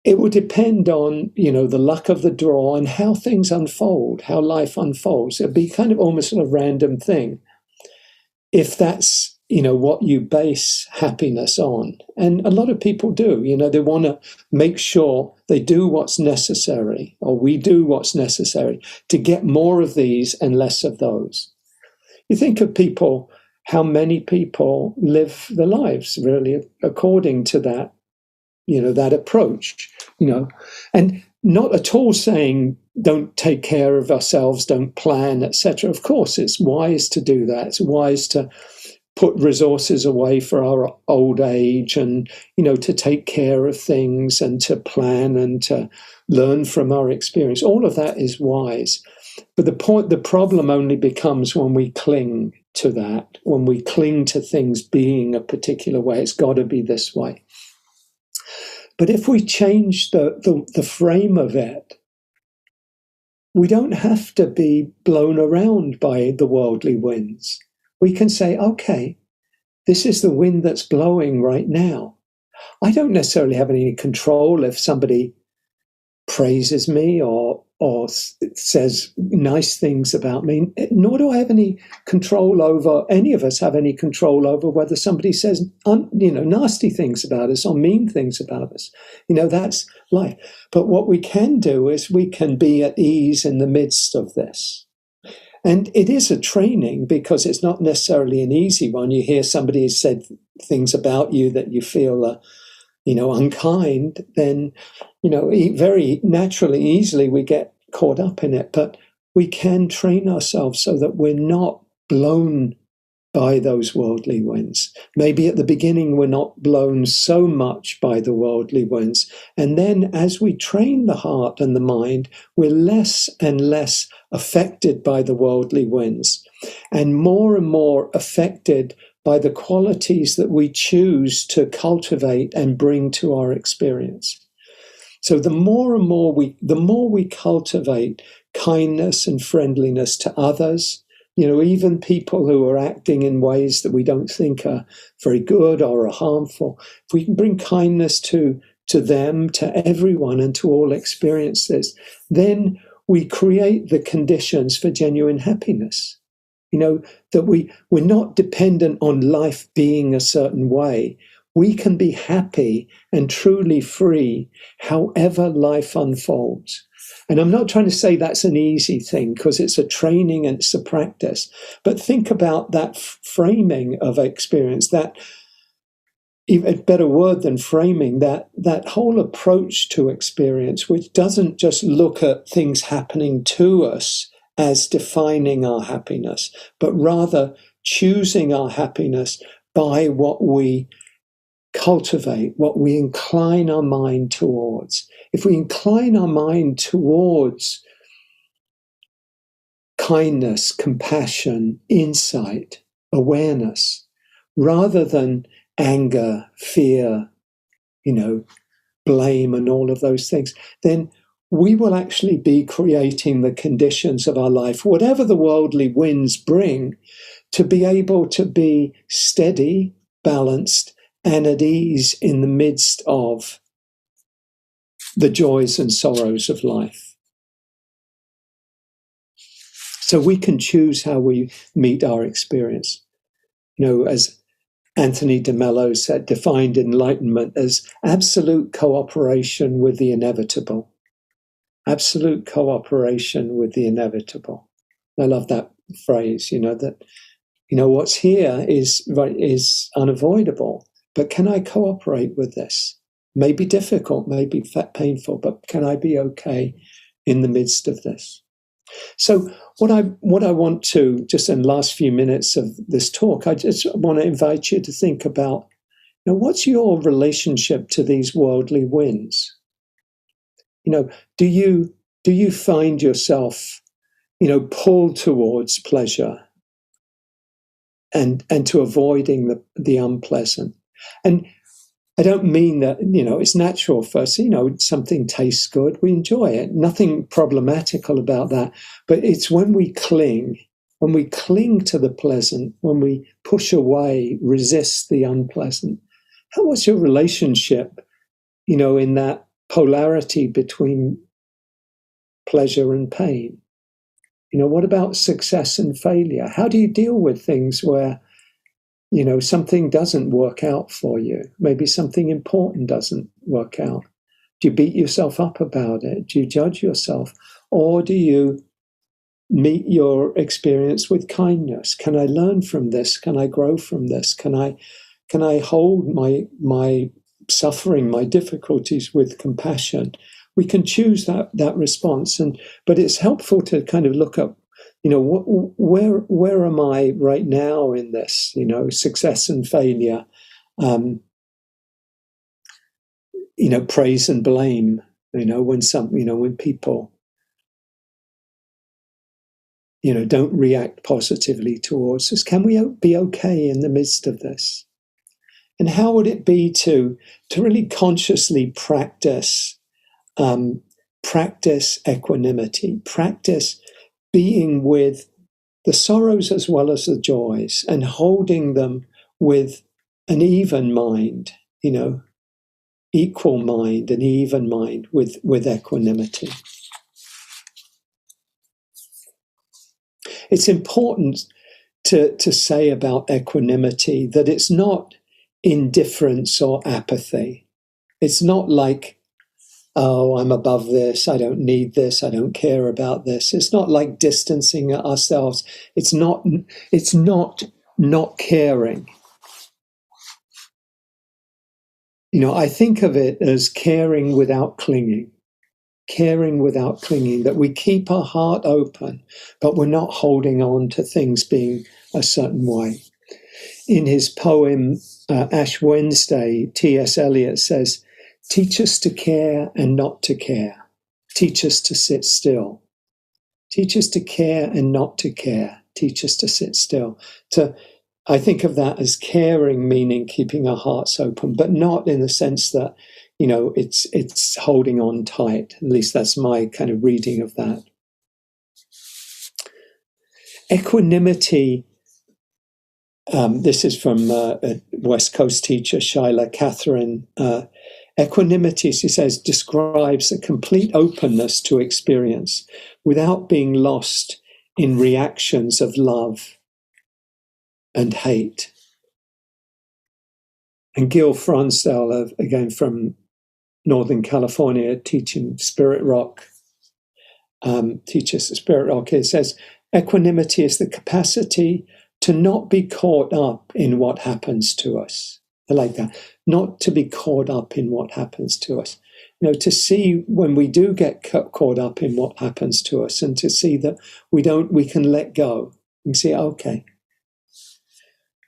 it will depend on, the luck of the draw and how things unfold, how life unfolds. It'll be kind of almost a random thing if that's, what you base happiness on. And a lot of people do, they want to make sure they do what's necessary, or we do what's necessary to get more of these and less of those. You think of people, how many people live their lives really according to that, that approach, and not at all saying don't take care of ourselves, don't plan, etc. Of course, it's wise to do that. It's wise to put resources away for our old age and, to take care of things and to plan and to learn from our experience. All of that is wise. But the problem only becomes when we cling to that, when we cling to things being a particular way. It's got to be this way. But if we change the frame of it, we don't have to be blown around by the worldly winds. We can say, okay, this is the wind that's blowing right now. I don't necessarily have any control if somebody praises me or says nice things about me, nor do I have any control over, any of us have any control over whether somebody says, nasty things about us or mean things about us. That's life. But what we can do is we can be at ease in the midst of this. And it is a training because it's not necessarily an easy one. You hear somebody has said things about you that you feel are, unkind, then, very naturally, easily we get caught up in it. But we can train ourselves so that we're not blown by those worldly winds. Maybe at the beginning we're not blown so much by the worldly winds. And then as we train the heart and the mind, we're less and less affected by the worldly winds and more affected by the qualities that we choose to cultivate and bring to our experience. So the more we cultivate kindness and friendliness to others, even people who are acting in ways that we don't think are very good or are harmful, if we can bring kindness to them, to everyone, and to all experiences, then we create the conditions for genuine happiness. That we're not dependent on life being a certain way. We can be happy and truly free however life unfolds. And I'm not trying to say that's an easy thing because it's a training and it's a practice. But think about that framing of experience, that even a better word than framing, that whole approach to experience, which doesn't just look at things happening to us as defining our happiness, but rather choosing our happiness by what we cultivate, what we incline our mind towards. If we incline our mind towards kindness, compassion, insight, awareness, rather than anger, fear, blame and all of those things, then we will actually be creating the conditions of our life, whatever the worldly winds bring, to be able to be steady, balanced, and at ease in the midst of the joys and sorrows of life. So we can choose how we meet our experience. As Anthony de Mello said, defined enlightenment as absolute cooperation with the inevitable. Absolute cooperation with the inevitable. I love that phrase, that, what's here is unavoidable, but can I cooperate with this? Maybe difficult, maybe painful, but can I be okay in the midst of this? So what I want to, just in the last few minutes of this talk, I just want to invite you to think about, what's your relationship to these worldly winds? Do you find yourself, pulled towards pleasure and to avoiding the unpleasant? And I don't mean that, it's natural for us, something tastes good, we enjoy it. Nothing problematical about that. But it's when we cling to the pleasant, when we push away, resist the unpleasant. What's your relationship, in that polarity between pleasure and pain? What about success and failure? How do you deal with things where something doesn't work out for you? Maybe something important doesn't work out. Do you beat yourself up about it? Do you judge yourself? Or do you meet your experience with kindness? Can I learn from this? Can I grow from this? Can I hold my suffering, my difficulties with compassion? We can choose that response, but it's helpful to kind of look up, where am I right now in this? Success and failure, praise and blame. When people, don't react positively towards us, can we be okay in the midst of this? And how would it be to really consciously practice equanimity, practice being with the sorrows as well as the joys, and holding them with an even mind, equal mind, an even mind with equanimity. It's important to say about equanimity that it's not indifference or apathy. It's not like, oh, I'm above this, I don't need this, I don't care about this. It's not like distancing ourselves. It's not caring. I think of it as caring without clinging. Caring without clinging, that we keep our heart open, but we're not holding on to things being a certain way. In his poem, Ash Wednesday, T.S. Eliot says, "Teach us to care and not to care. Teach us to sit still. Teach us to care and not to care. Teach us to sit still." I think of that as caring, meaning keeping our hearts open, but not in the sense that, it's holding on tight. At least that's my kind of reading of that. Equanimity, this is from a West Coast teacher, Shyla Catherine. Equanimity, she says, describes a complete openness to experience without being lost in reactions of love and hate. And Gil Fronsdale, again from Northern California, teaching Spirit Rock, teaches Spirit Rock, it says, equanimity is the capacity to not be caught up in what happens to us. I like that. Not to be caught up in what happens to us. To see when we do get caught up in what happens to us, and to see that we can let go and say, okay.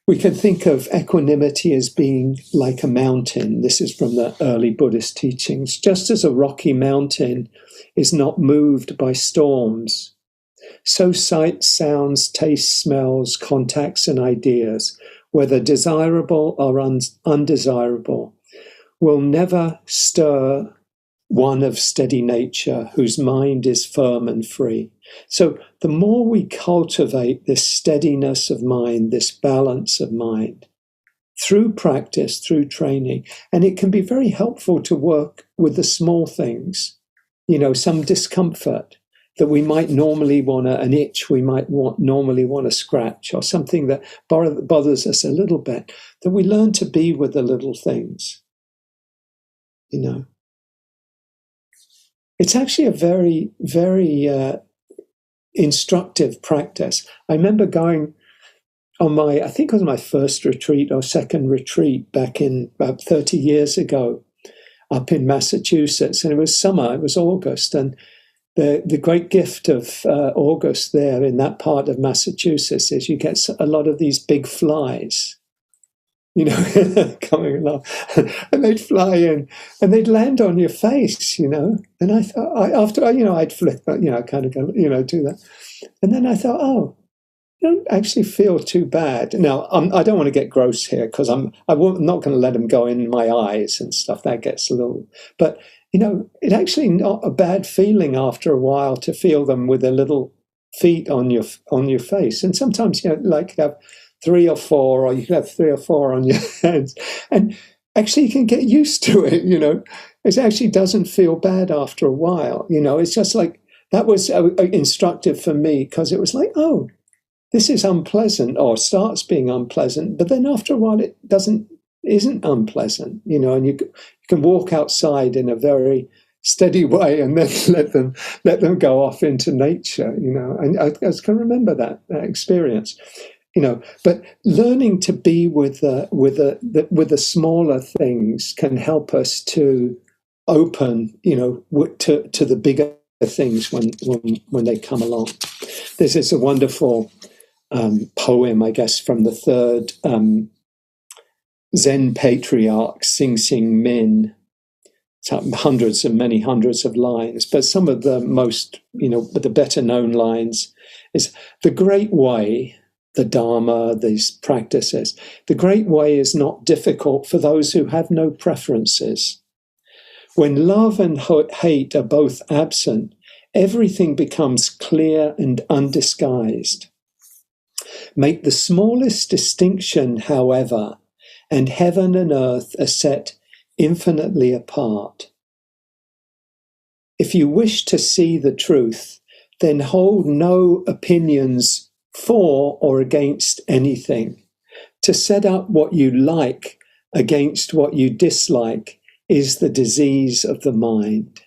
We can think of equanimity as being like a mountain. This is from the early Buddhist teachings. Just as a rocky mountain is not moved by storms, so sights, sounds, tastes, smells, contacts, and ideas, whether desirable or undesirable, will never stir one of steady nature whose mind is firm and free. So the more we cultivate this steadiness of mind, this balance of mind, through practice, through training, and it can be very helpful to work with the small things, some discomfort. that we might normally an itch we might normally want to scratch, or something that bothers us a little bit, that we learn to be with the little things. It's actually a very, very instructive practice. I remember going on I think it was my first retreat or second retreat back in about 30 years ago up in Massachusetts, and it was summer, it was August, and the great gift of August there in that part of Massachusetts is you get a lot of these big flies, coming along, and they'd fly in and they'd land on your face, and I thought, after I'd flip, kind of go, do that, and then I thought, oh, I don't actually feel too bad. Now, I don't want to get gross here, because I'm not going to let them go in my eyes and stuff. That gets a little, but it's actually not a bad feeling after a while to feel them with their little feet on your face. And sometimes like you have 3 or 4, or you can have 3 or 4 on your hands, and actually you can get used to it. It actually doesn't feel bad after a while. It's just like that was instructive for me, because it was like, oh, this is unpleasant, or starts being unpleasant, but then after a while it isn't unpleasant, and you can walk outside in a very steady way, and then let them go off into nature, and I can remember that experience, but learning to be with the smaller things can help us to open, to the bigger things when they come along. This is a wonderful poem, I guess, from the third Zen patriarch, Sing Sing Min. It's many hundreds of lines, but some of the most, the better known lines is, the great way, the Dharma, these practices, the great way is not difficult for those who have no preferences. When love and hate are both absent, everything becomes clear and undisguised. Make the smallest distinction, however, and heaven and earth are set infinitely apart. If you wish to see the truth, then hold no opinions for or against anything. To set up what you like against what you dislike is the disease of the mind.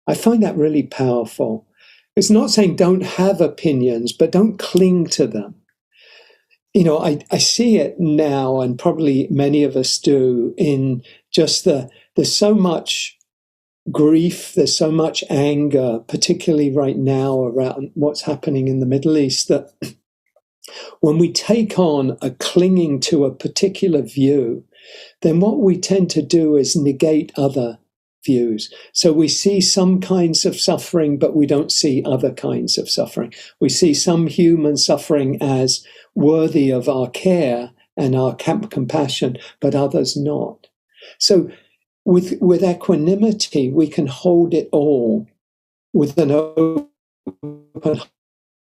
I find that really powerful. It's not saying don't have opinions, but don't cling to them. I see it now, and probably many of us do, in just there's so much grief, there's so much anger, particularly right now around what's happening in the Middle East, that when we take on a clinging to a particular view, then what we tend to do is negate other views. So we see some kinds of suffering, but we don't see other kinds of suffering. We see some human suffering as worthy of our care and our compassion, but others not. So with equanimity, we can hold it all with an open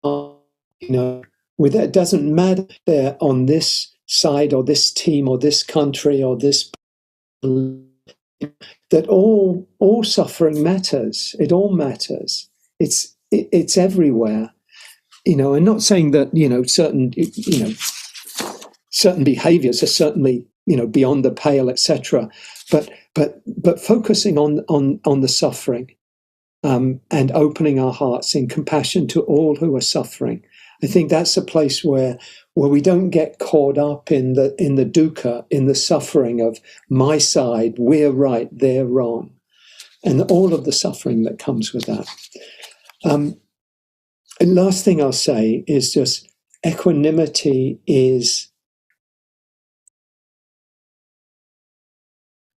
heart. It doesn't matter they're on this side or this team or this country or this, that all suffering matters. It all matters. It's everywhere. I'm not saying that certain behaviours are certainly beyond the pale, etc. But focusing on the suffering, and opening our hearts in compassion to all who are suffering. I think that's a place where we don't get caught up in the dukkha, in the suffering of my side, we're right, they're wrong, and all of the suffering that comes with that. And last thing I'll say is just equanimity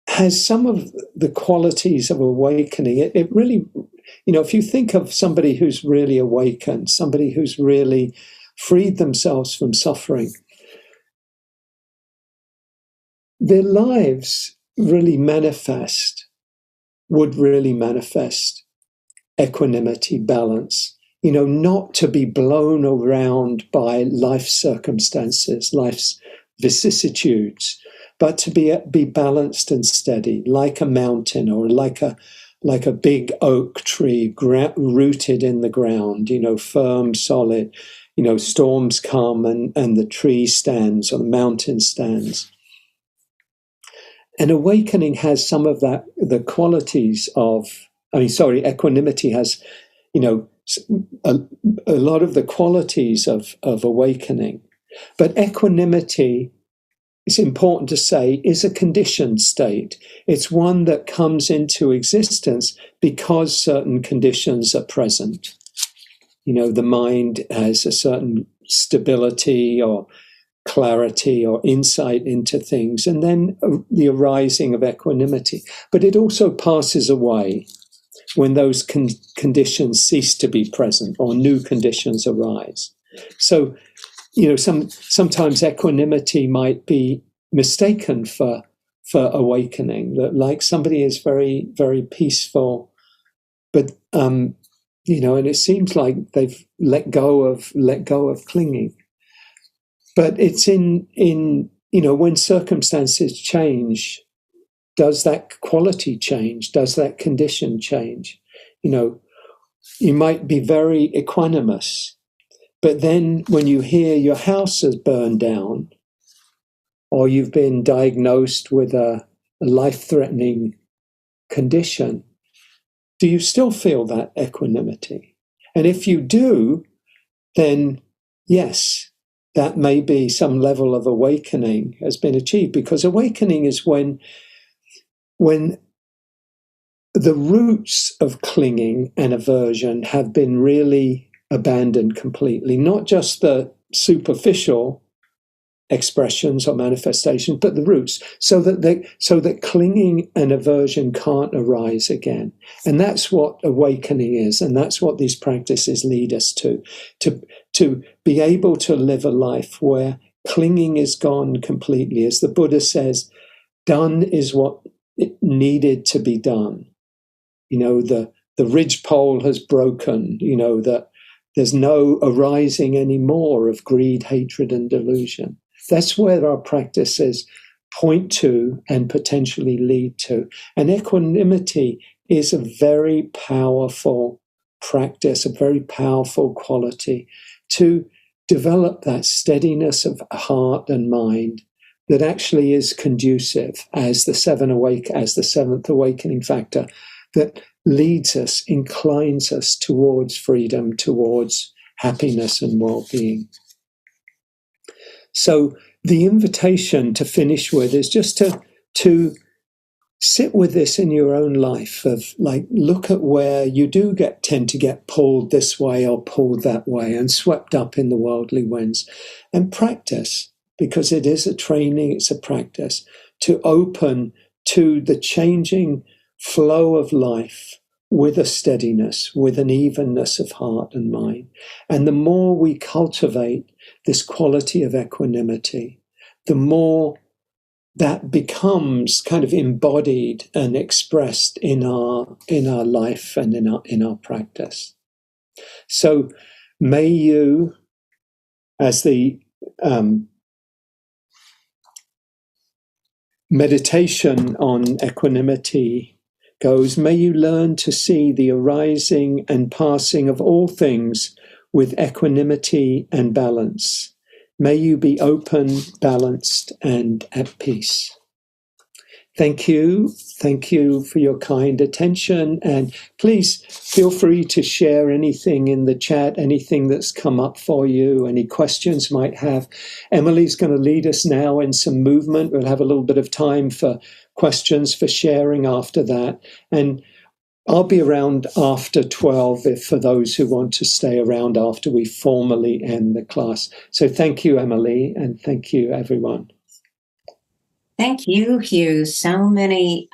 has some of the qualities of awakening. It really, if you think of somebody who's really awakened, somebody who's really freed themselves from suffering, their lives really would really manifest equanimity, balance, not to be blown around by life's circumstances, life's vicissitudes, but to be balanced and steady, like a mountain or like a like a big oak tree rooted in the ground, firm, solid. Storms come and the tree stands or the mountain stands. And awakening has some of that, the qualities of, equanimity has, a lot of the qualities of awakening. But equanimity, it's important to say, is a conditioned state. It's one that comes into existence because certain conditions are present. The mind has a certain stability or clarity or insight into things, and then the arising of equanimity. But it also passes away when those conditions cease to be present or new conditions arise. So, sometimes equanimity might be mistaken for awakening, that like somebody is very, very peaceful, but and it seems like they've let go of clinging. But it's in when circumstances change, does that quality change? Does that condition change? You might be very equanimous, but then when you hear your house has burned down, or you've been diagnosed with a life-threatening condition, do you still feel that equanimity? And if you do, then yes, that may be some level of awakening has been achieved, because awakening is when the roots of clinging and aversion have been really abandoned completely, not just the superficial expressions or manifestations, but the roots, so that clinging and aversion can't arise again. And that's what awakening is, and that's what these practices lead us to be able to live a life where clinging is gone completely. As the Buddha says, done is what it needed to be done. The ridgepole has broken, that there's no arising anymore of greed, hatred, and delusion. That's where our practices point to and potentially lead to. And equanimity is a very powerful practice, a very powerful quality to develop that steadiness of heart and mind that actually is conducive as the seventh awakening factor that leads us, inclines us towards freedom, towards happiness and well-being. So the invitation to finish with is just to sit with this in your own life, of like, look at where you do tend to get pulled this way or pulled that way and swept up in the worldly winds, and practice, because it is a training, it's a practice, to open to the changing flow of life with a steadiness, with an evenness of heart and mind. And the more we cultivate this quality of equanimity, the more that becomes kind of embodied and expressed in our life and in our practice. So may you, as the meditation on equanimity goes, may you learn to see the arising and passing of all things with equanimity and balance. May you be open, balanced, and at peace. Thank you. Thank you for your kind attention. And please feel free to share anything in the chat, anything that's come up for you, any questions you might have. Emily's going to lead us now in some movement. We'll have a little bit of time for questions, for sharing after that. And I'll be around after 12 for those who want to stay around after we formally end the class. So thank you, Emily, and thank you, everyone. Thank you, Hugh. So many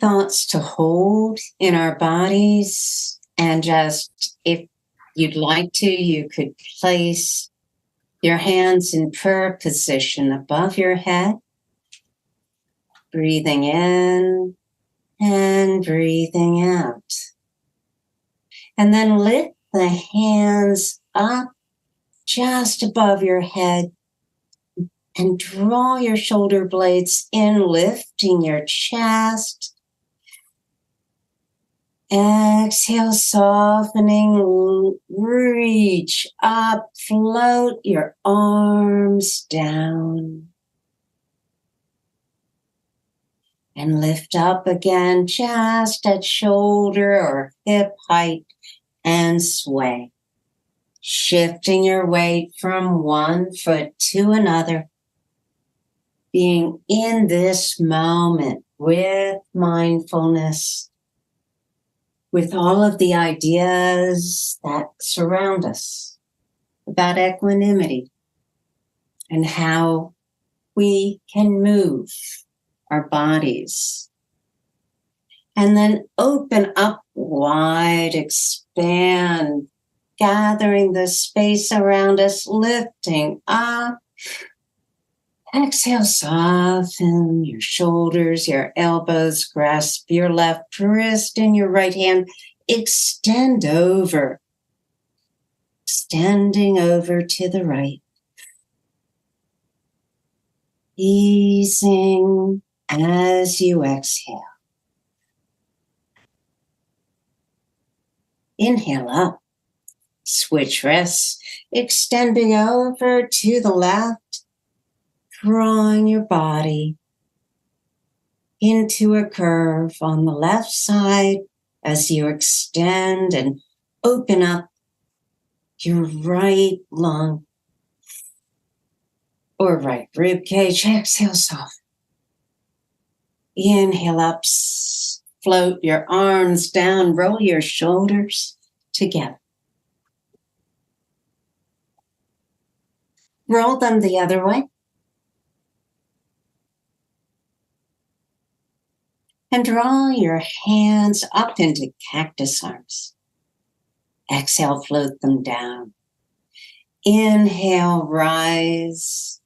thoughts to hold in our bodies. And just, if you'd like to, you could place your hands in prayer position above your head, breathing in and breathing out. And then lift the hands up just above your head, And draw your shoulder blades in, lifting your chest. Exhale, softening, reach up, float your arms down. And lift up again, just at shoulder or hip height, and sway. Shifting your weight from one foot to another. Being in this moment with mindfulness, with all of the ideas that surround us about equanimity and how we can move our bodies. And then open up wide, expand, gathering the space around us, lifting up. Exhale, soften your shoulders, your elbows, grasp your left wrist in your right hand. Extend over, extending over to the right. Easing as you exhale. Inhale up, switch rests, extending over to the left. Drawing your body into a curve on the left side as you extend and open up your right lung or right rib cage. Exhale, soft. Inhale up, float your arms down, roll your shoulders together. Roll them the other way. And draw your hands up into cactus arms. Exhale, float them down. Inhale, rise.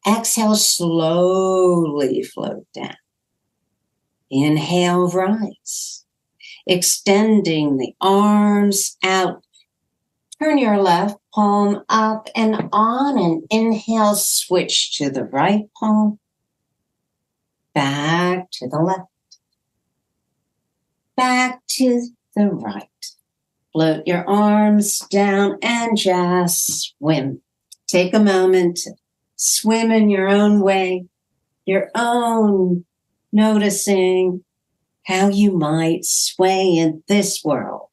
Exhale, slowly float down. Inhale, rise. Extending the arms out. Turn your left palm up and on, and inhale, switch to the right palm. Back to the left. Back to the right. Float your arms down and just swim. Take a moment to swim in your own way, your own noticing how you might sway in this world.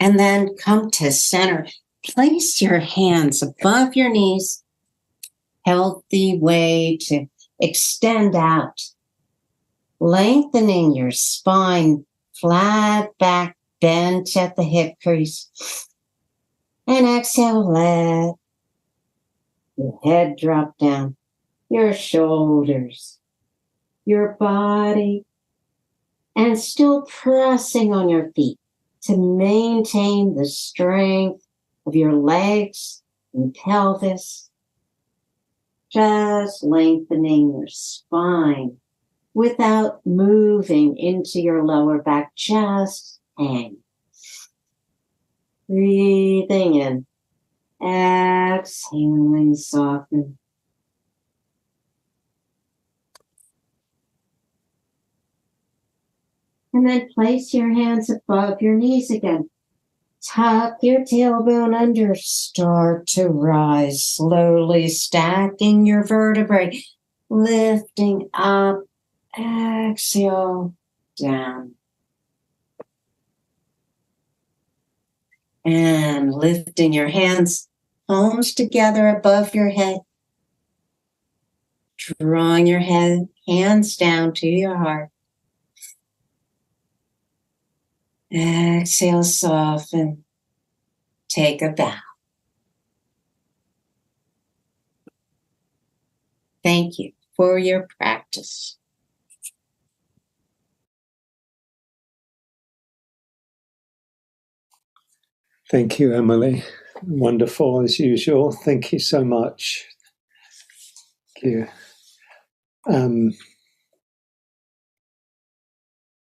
And then come to center. Place your hands above your knees. Healthy way to extend out. Lengthening your spine, flat back, bent at the hip crease. And exhale, let your head drop down, your shoulders, your body, and still pressing on your feet to maintain the strength of your legs and pelvis. Just lengthening your spine. Without moving into your lower back, just hang. Breathing in, exhaling, soften. And then place your hands above your knees again. Tuck your tailbone under, start to rise, slowly stacking your vertebrae, lifting up. Exhale, down. And lifting your hands, palms together above your head. Drawing your hands down to your heart. Exhale, soften. Take a bow. Thank you for your practice. Thank you, Emily. Wonderful as usual. Thank you so much. Thank you.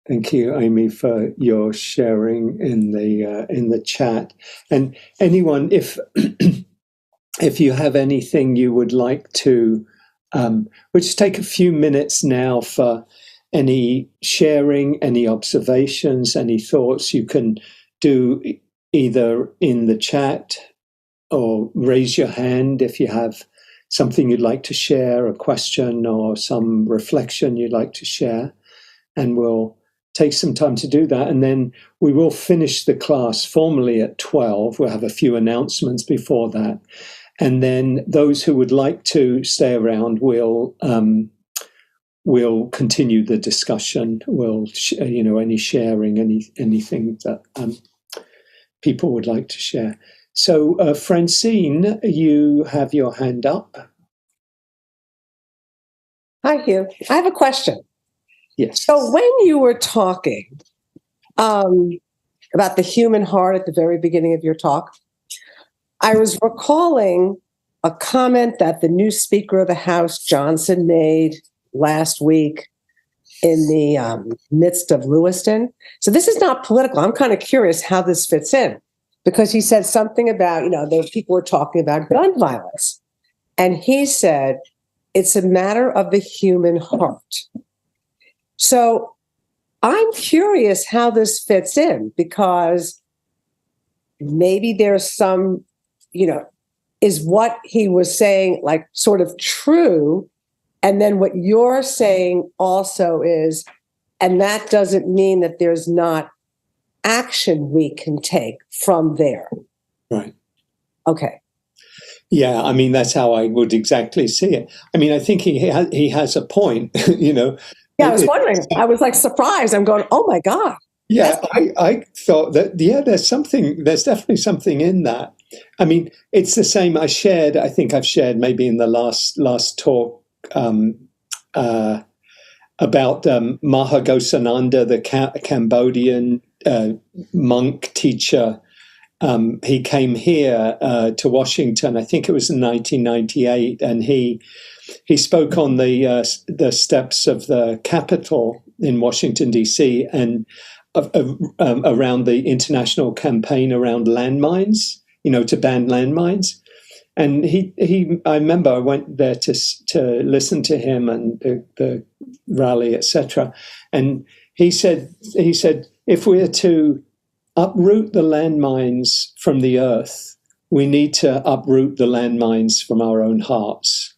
Thank you, Amy, for your sharing in the chat. And anyone, if if you have anything you would like to, we'll just take a few minutes now for any sharing, any observations, any thoughts. You can do either in the chat or raise your hand if you have something you'd like to share, a question or some reflection you'd like to share. And we'll take some time to do that. And then we will finish the class formally at 12. We'll have a few announcements before that. And then those who would like to stay around will continue the discussion. We'll, any sharing, anything that people would like to share. So, Francine, you have your hand up. Hi, Hugh. I have a question. Yes. So when you were talking about the human heart at the very beginning of your talk, I was recalling a comment that the new Speaker of the House, Johnson, made last week in the midst of Lewiston. So this is not political. I'm kind of curious how this fits in, because he said something about, those people were talking about gun violence. And he said, it's a matter of the human heart. So I'm curious how this fits in, because maybe there's some, is what he was saying like sort of true? And then what you're saying also is, and that doesn't mean that there's not action we can take from there. Right. Okay. Yeah, I mean, that's how I would exactly see it. I mean, I think he has a point, Yeah, I was wondering. I was like surprised. I'm going, oh my God. Yeah, I thought that, there's definitely something in that. I mean, it's the same I think I've shared maybe in the last talk about Mahagosananda, the Cambodian monk teacher. He came here to Washington, I think it was in 1998, and he spoke on the steps of the Capitol in Washington, D.C., and around the international campaign around landmines, to ban landmines. And I remember I went there to listen to him and the rally, etc. And he said, if we're to uproot the landmines from the earth, we need to uproot the landmines from our own hearts.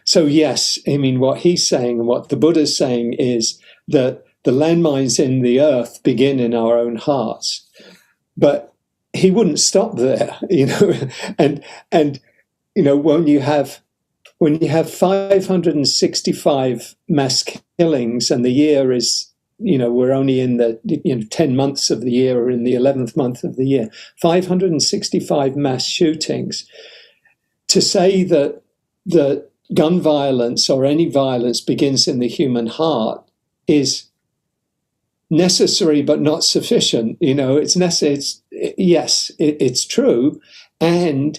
So yes, I mean, what he's saying and what the Buddha's saying is that the landmines in the earth begin in our own hearts. But he wouldn't stop there, and when you have 565 mass killings, and the year is, we're only in the 10 months of the year, or in the 11th month of the year, 565 mass shootings. To say that gun violence or any violence begins in the human heart is necessary but not sufficient. It's necessary. It's true, and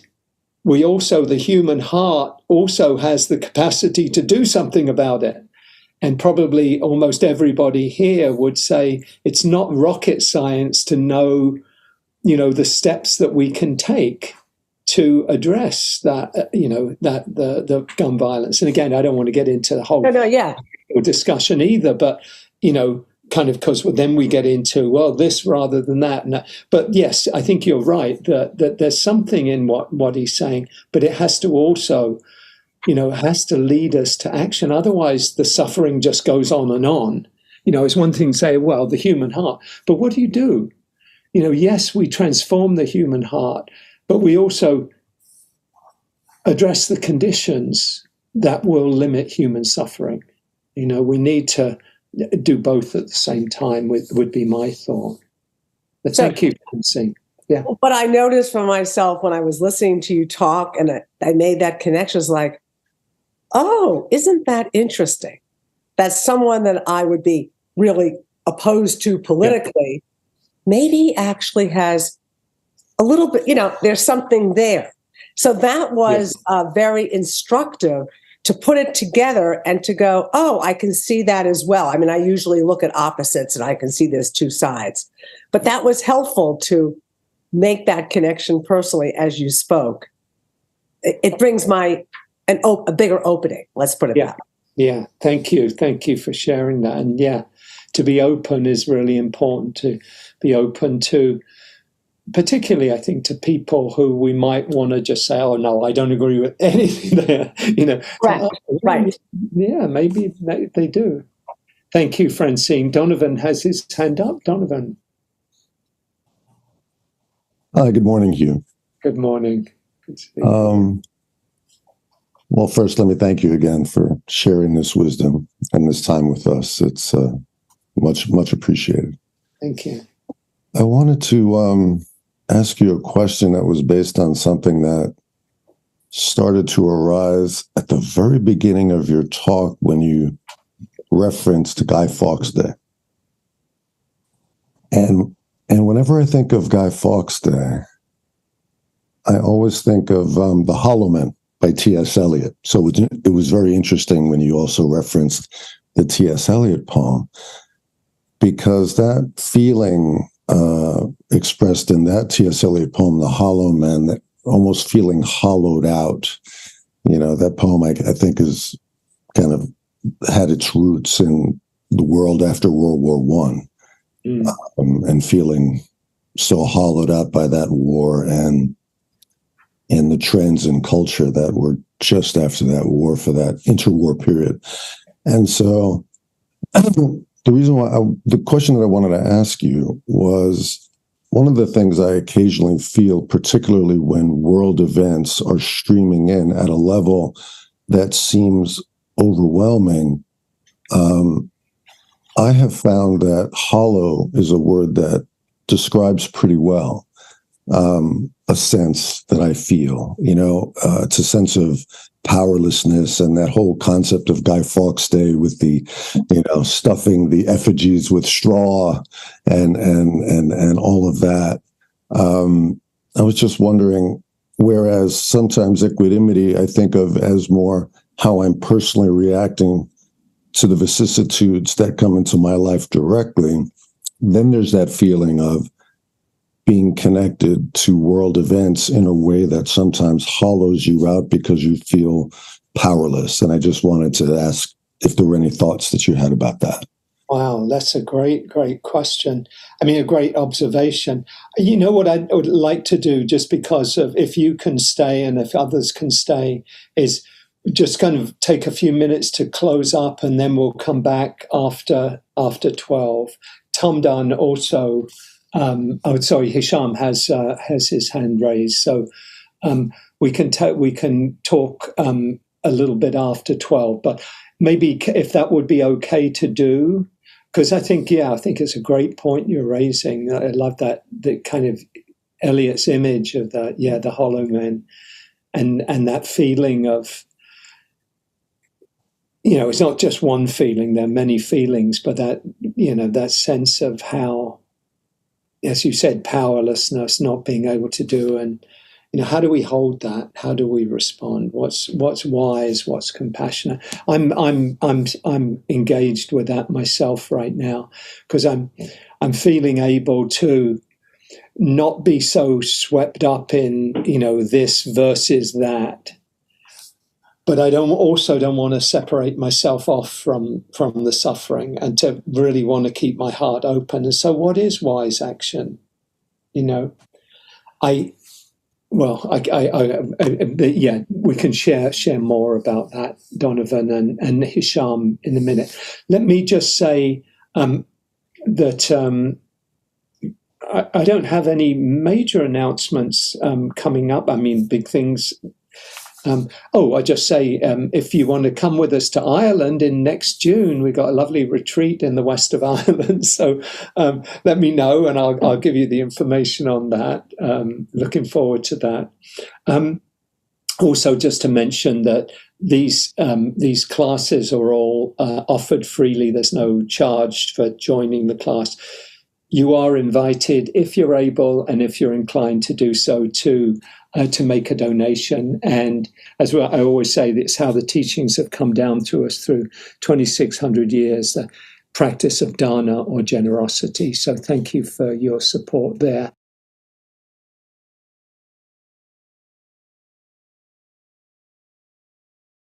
we also, the human heart also has the capacity to do something about it. And probably almost everybody here would say it's not rocket science to know, the steps that we can take to address that, the gun violence. And again, I don't want to get into the whole discussion either, but kind of, because then we get into, well, this rather than that. But yes, I think you're right that there's something in what he's saying, but it has to also, has to lead us to action. Otherwise, the suffering just goes on and on. It's one thing to say, well, the human heart, but what do you do? Yes, we transform the human heart, but we also address the conditions that will limit human suffering. We need to do both at the same time, would be my thought. But thank you, Nancy. Yeah. But I noticed for myself when I was listening to you talk, and I made that connection, was like, oh, isn't that interesting? That someone that I would be really opposed to politically maybe actually has a little bit, there's something there. So that was very instructive to put it together and to go, oh, I can see that as well. I mean, I usually look at opposites and I can see there's two sides. But that was helpful to make that connection personally as you spoke. it brings a bigger opening. Let's put it that way. Yeah. Thank you for sharing that. And to be open is really important. To be open to, particularly, I think, to people who we might want to just say, "Oh no, I don't agree with anything there." Right. Yeah, maybe they do. Thank you, Francine. Donovan has his hand up. Donovan. Hi, good morning, Hugh. Good morning. Good to see you. Well, first, let me thank you again for sharing this wisdom and this time with us. It's much appreciated. Thank you. I wanted to ask you a question that was based on something that started to arise at the very beginning of your talk when you referenced Guy Fawkes Day. And whenever I think of Guy Fawkes Day, I always think of The Hollow Man by T.S. Eliot. So it was very interesting when you also referenced the T.S. Eliot poem, because that feeling expressed in that T.S. Eliot poem, The Hollow Man, that almost feeling hollowed out, that poem I think is kind of had its roots in the world after World War One, and feeling so hollowed out by that war and the trends in culture that were just after that war, for that interwar period. And so the question that I wanted to ask you was, one of the things I occasionally feel, particularly when world events are streaming in at a level that seems overwhelming, I have found that hollow is a word that describes pretty well a sense that I feel. It's a sense of powerlessness, and that whole concept of Guy Fawkes Day with the, stuffing the effigies with straw and all of that. I was just wondering, whereas sometimes equanimity I think of as more how I'm personally reacting to the vicissitudes that come into my life directly, then there's that feeling of being connected to world events in a way that sometimes hollows you out because you feel powerless. And I just wanted to ask if there were any thoughts that you had about that. Wow, that's a great question. I mean, a great observation. You know what I would like to do, just because of if you can stay and if others can stay, is just kind of take a few minutes to close up, and then we'll come back after 12. Tom Dunn also. Hisham has his hand raised, so we can talk a little bit after 12. But maybe if that would be okay to do, because I think it's a great point you're raising. I love that, the kind of Eliot's image of the hollow man, and that feeling of, it's not just one feeling. There are many feelings, but that sense of how, as you said, powerlessness, not being able to do, and how do we hold that? How do we respond? What's wise? What's compassionate? I'm engaged with that myself right now, because I'm feeling able to not be so swept up in this versus that. But I don't want to separate myself off from the suffering, and to really want to keep my heart open. And so, what is wise action? We can share more about that, Donovan and Hisham, in a minute. Let me just say that I don't have any major announcements coming up. I mean, big things. I just say, if you want to come with us to Ireland in next June, we've got a lovely retreat in the west of Ireland. So let me know, and I'll give you the information on that. Looking forward to that. Also, just to mention that these classes are all offered freely. There's no charge for joining the class. You are invited, if you're able and if you're inclined to do so, to make a donation. And as well, I always say, that's how the teachings have come down to us through 2,600 years, the practice of dana, or generosity. So thank you for your support there.